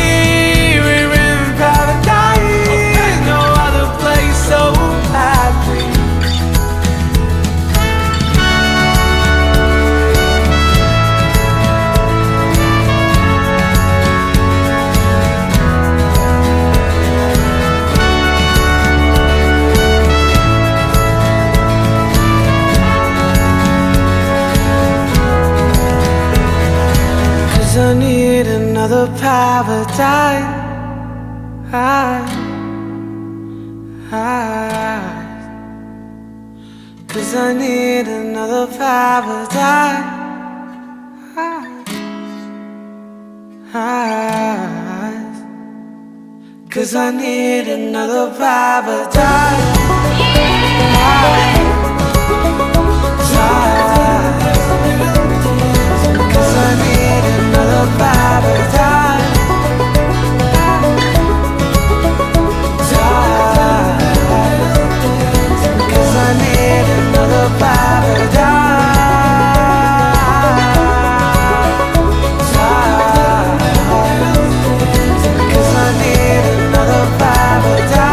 we're in paradise, no other place so happy. I need another paradise. Cause I need another paradise. Cause I need another paradise. Cause I need another paradise. Cause I need another paradise.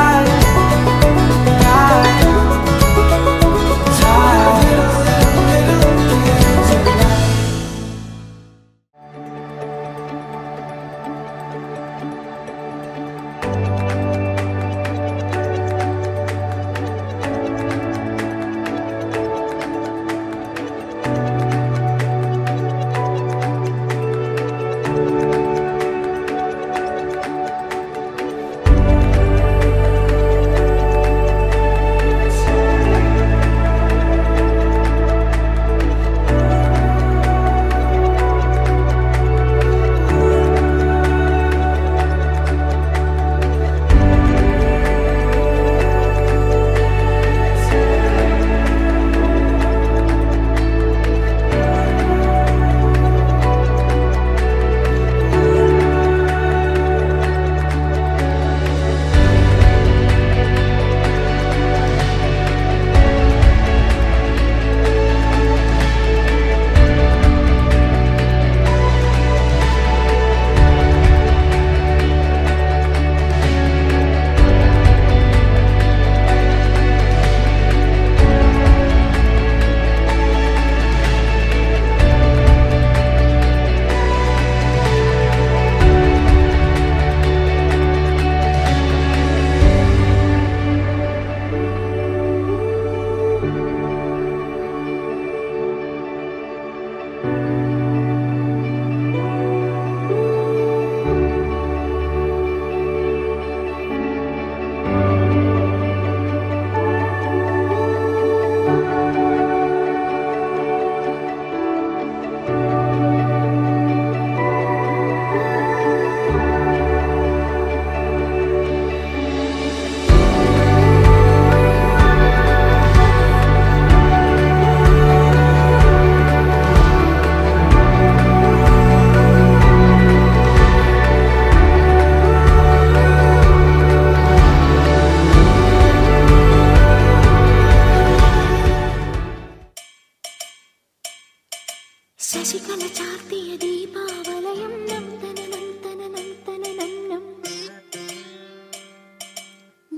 Sasikala ചാർത്തിയ ദീപാവലയം നം തനനം തനനം തനനം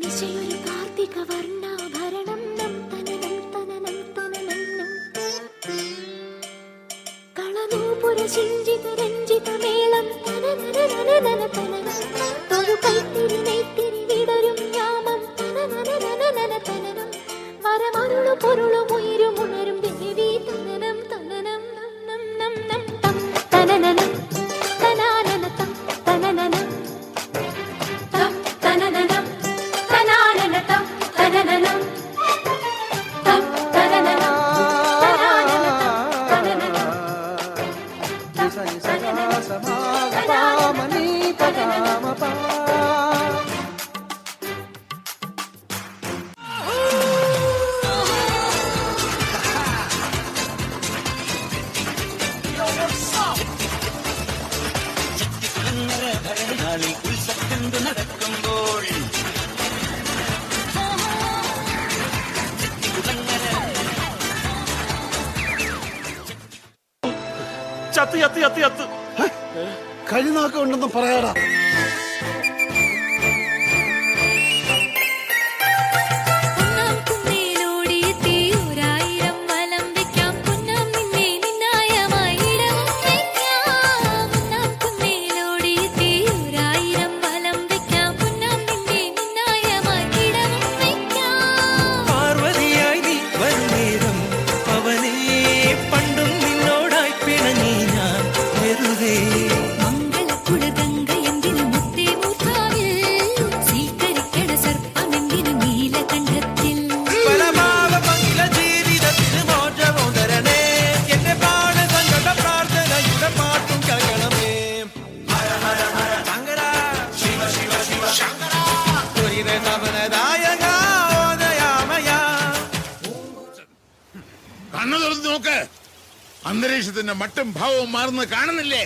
നിശയൊരു കാർത്തിക വർണ്ണാഭരണം നം തനനം തനനം തനനം കളനൂപുര ചിഞ്ചിത രഞ്ജിത മേളം തനനനനനന തനനം തൊഴു കൈത്തിരി നെയ്ത്തിരി വിടരും യാമം തനനനനനന തനനം വരമരുളു പൊരുളും ഉയരും ഉണരും ദേവി തനനം തനനം നം നം നം തം തനനനം തനാനന തം തനനനം തം തനനനം തനാനന തം തനനനം തം തനനനം തനാനന തം തനനനം ചത്ത് ചത്ത് ചത്ത് ചത്ത് കഴിനാക്കം ഉണ്ടെന്ന് പറയാടാ. പാർവതിയായി നീ വരുന്നേരം അവനേ പണ്ടും നിന്നോടായി പിണങ്ങി ഞാൻ വെറുതെ. പലഭാവമഖില ജീവിതത്തിന് മോചവും തരണേ. എന്റെ പ്രാണസങ്കട പ്രാർത്ഥനയുടെ പാട്ടും കേൾക്കണമേ. ഹര ഹര ഹര ശങ്കര ശിവ ശിവ ശിവ ശങ്കര ദുരിതമനദായക ഓദയാമയ. കണ്ണു തുറന്ന് നോക്ക്. അന്തരീക്ഷത്തിന്റെ മട്ടും ഭാവവും മാറുന്നത് കാണുന്നില്ലേ?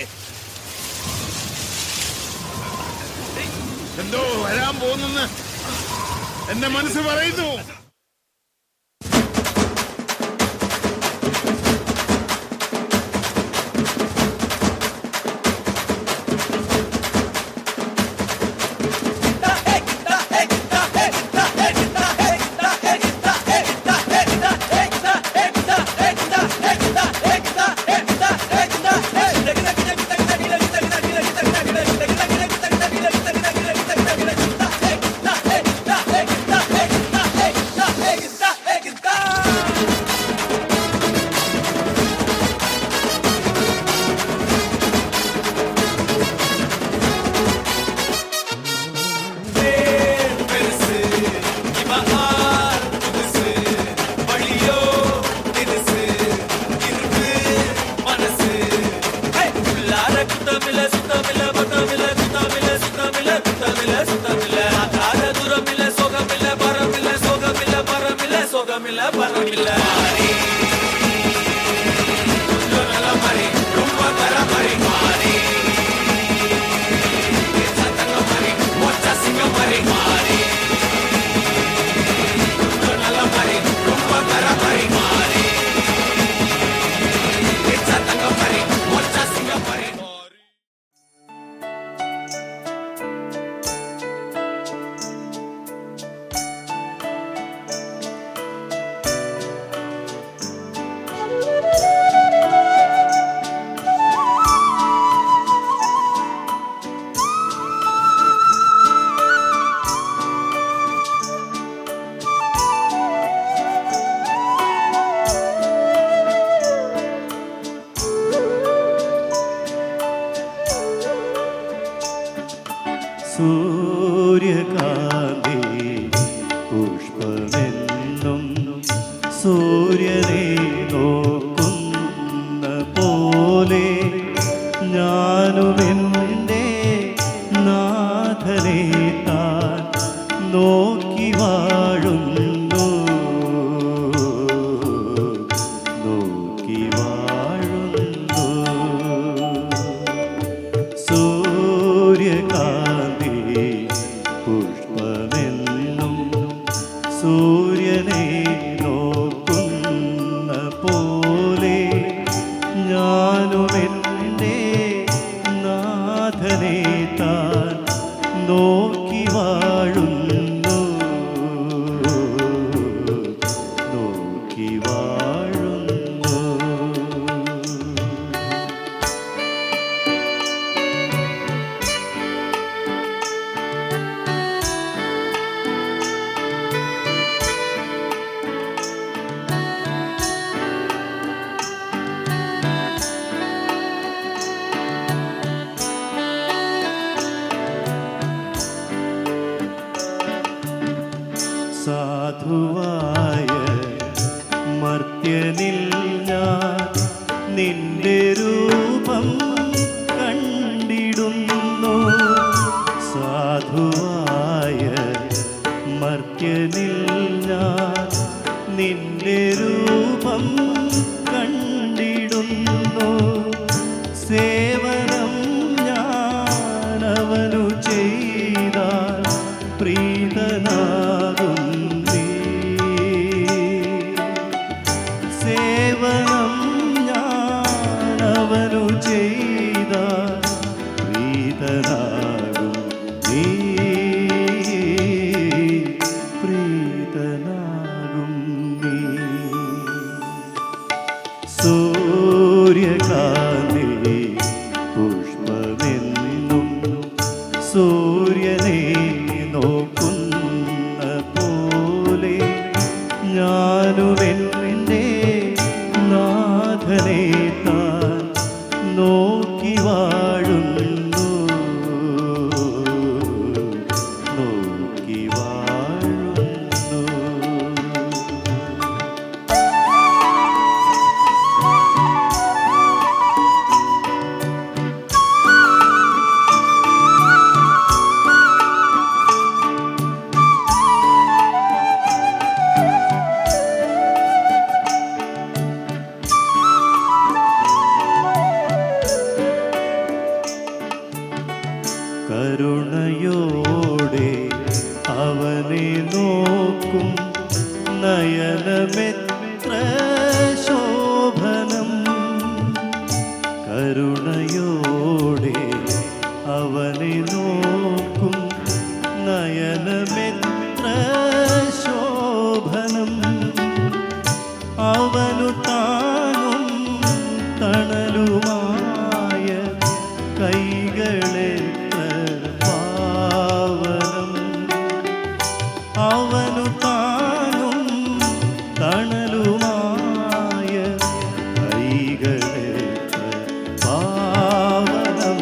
എന്തോ വരാൻ പോകുന്നെന്ന് എന്റെ മനസ്സ് പറയുന്നു. സൂര്യകാന്തി പുഷ്പമെന്നും സൂര്യനെ നോക്കുന്ന പോലെ ഞാനുമെൻ്റെ നാഥനെ താൻ നോക്കി വാഴുന്നു, നോക്കി വാഴുന്നു. സൂര്യകാന്തി പുഷ്പമെന്നും സൂര്യനെ നോക്കുന്ന പോലെ ഞാൻ സൂര്യകാന്തി പുഷ്പമെന്നും സൂര്യനെ നോക്കുന്ന പോലെ ഞാനുമെന്നെ നാഥനെ താൻ നോക്കി വാഴുന്നു, നോക്കി വാഴുന്നു. കരുണയോടെ അവനെ നോക്കും നയനമെത്ര ശോഭനം. കരുണയോടെ അവനെ നോക്കും നയനമെത്ര ശോഭനം. അവനു താങ്ങും തണലുമായ കൈകളെ പാവനം. അവനു താങ്ങും തണലുമായ കൈകളെ പാവനം,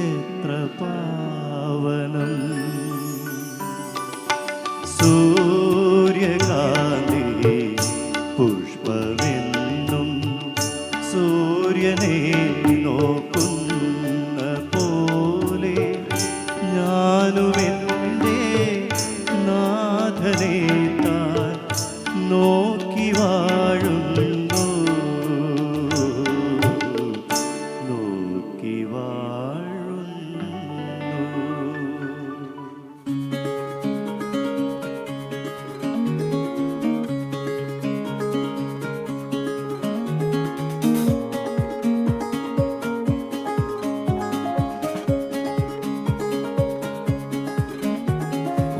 എത്ര പാവനം. സൂര്യകാന്തി പുഷ്പമെന്നും സൂര്യനെ നോക്കുന്ന പോലെ ഞാനുമെൻ്റെ നാഥനെ താൻ നോക്കി വാഴുന്നു, നോക്കി വാഴുന്നു.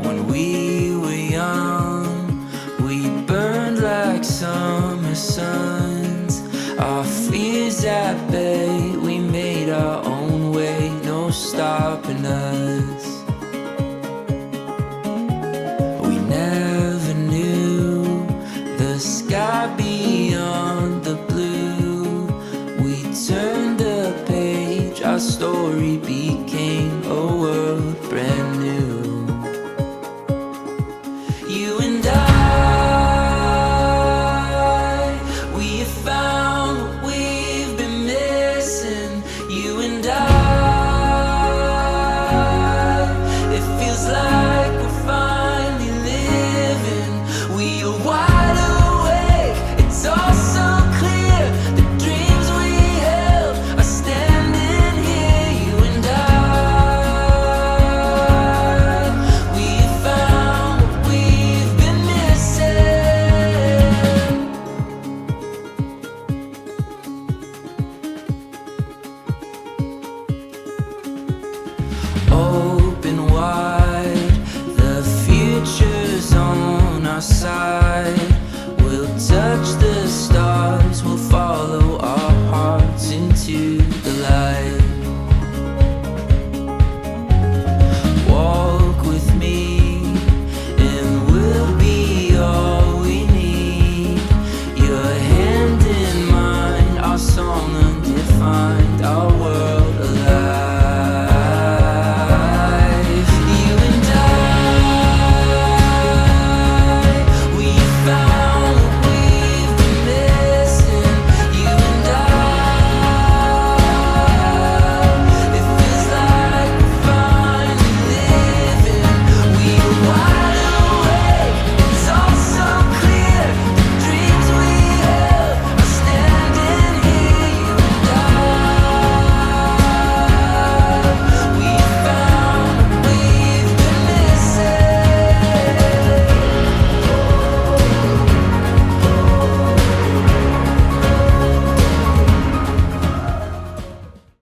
When we were young, we burned like summer suns. Our fears at bay, we made our own way, no stopping us. We never knew the sky beyond the blue. We turned the page, our story became a world brand new. You and I, we have found what we've been missing. You and I, it feels like we're finally living. We are wide awake, it's all so clear. The dreams we held are standing here. You and I, we have found what we've been missing. Open wide, the future's on our side. We'll touch the stars, we'll follow our hearts into the light. Walk with me, and we'll be all we need. Your hand in mine, our song undefined, our world alive. You and I, we found what we've been missing. You and I, it feels like we're finally living. We are wide awake, it's all so clear. The dreams we held are standing here. You and I, we found what we've been missing.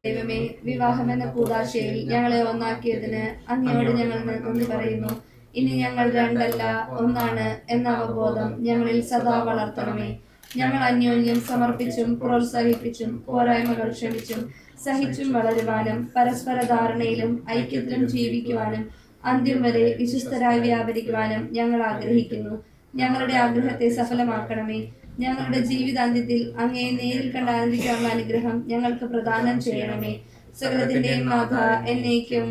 ദൈവമേ, വിവാഹമെന്ന കൂദാശയിൽ ഞങ്ങളെ ഒന്നാക്കിയതിന് അങ്ങയോട് ഞങ്ങൾ നന്ദി പറയുന്നു. ഇനി ഞങ്ങൾ രണ്ടല്ല ഒന്നാണ് എന്ന അവബോധം ഞങ്ങളിൽ സദാ വളർത്തണമേ. ഞങ്ങൾ അന്യോന്യം സമർപ്പിച്ചും പ്രോത്സാഹിപ്പിച്ചും പോരായ്മകൾ ക്ഷമിച്ചും സഹിച്ചും വളരുവാനും പരസ്പര ധാരണയിലും ഐക്യത്തിലും ജീവിക്കുവാനും അന്ത്യം വരെ വിശ്വസ്തരായി വ്യാപരിക്കുവാനും ഞങ്ങൾ ആഗ്രഹിക്കുന്നു. ഞങ്ങളുടെ ആഗ്രഹത്തെ സഫലമാക്കണമേ. ഞങ്ങളുടെ ജീവിതാന്ത്യത്തിൽ അങ്ങയെ നേരിൽ കണ്ട് ആനന്ദിക്കാനുള്ള അനുഗ്രഹം ഞങ്ങൾക്ക് പ്രദാനം ചെയ്യണമേ. സകലത്തിന്റെയും നാഥ എന്നേക്കും.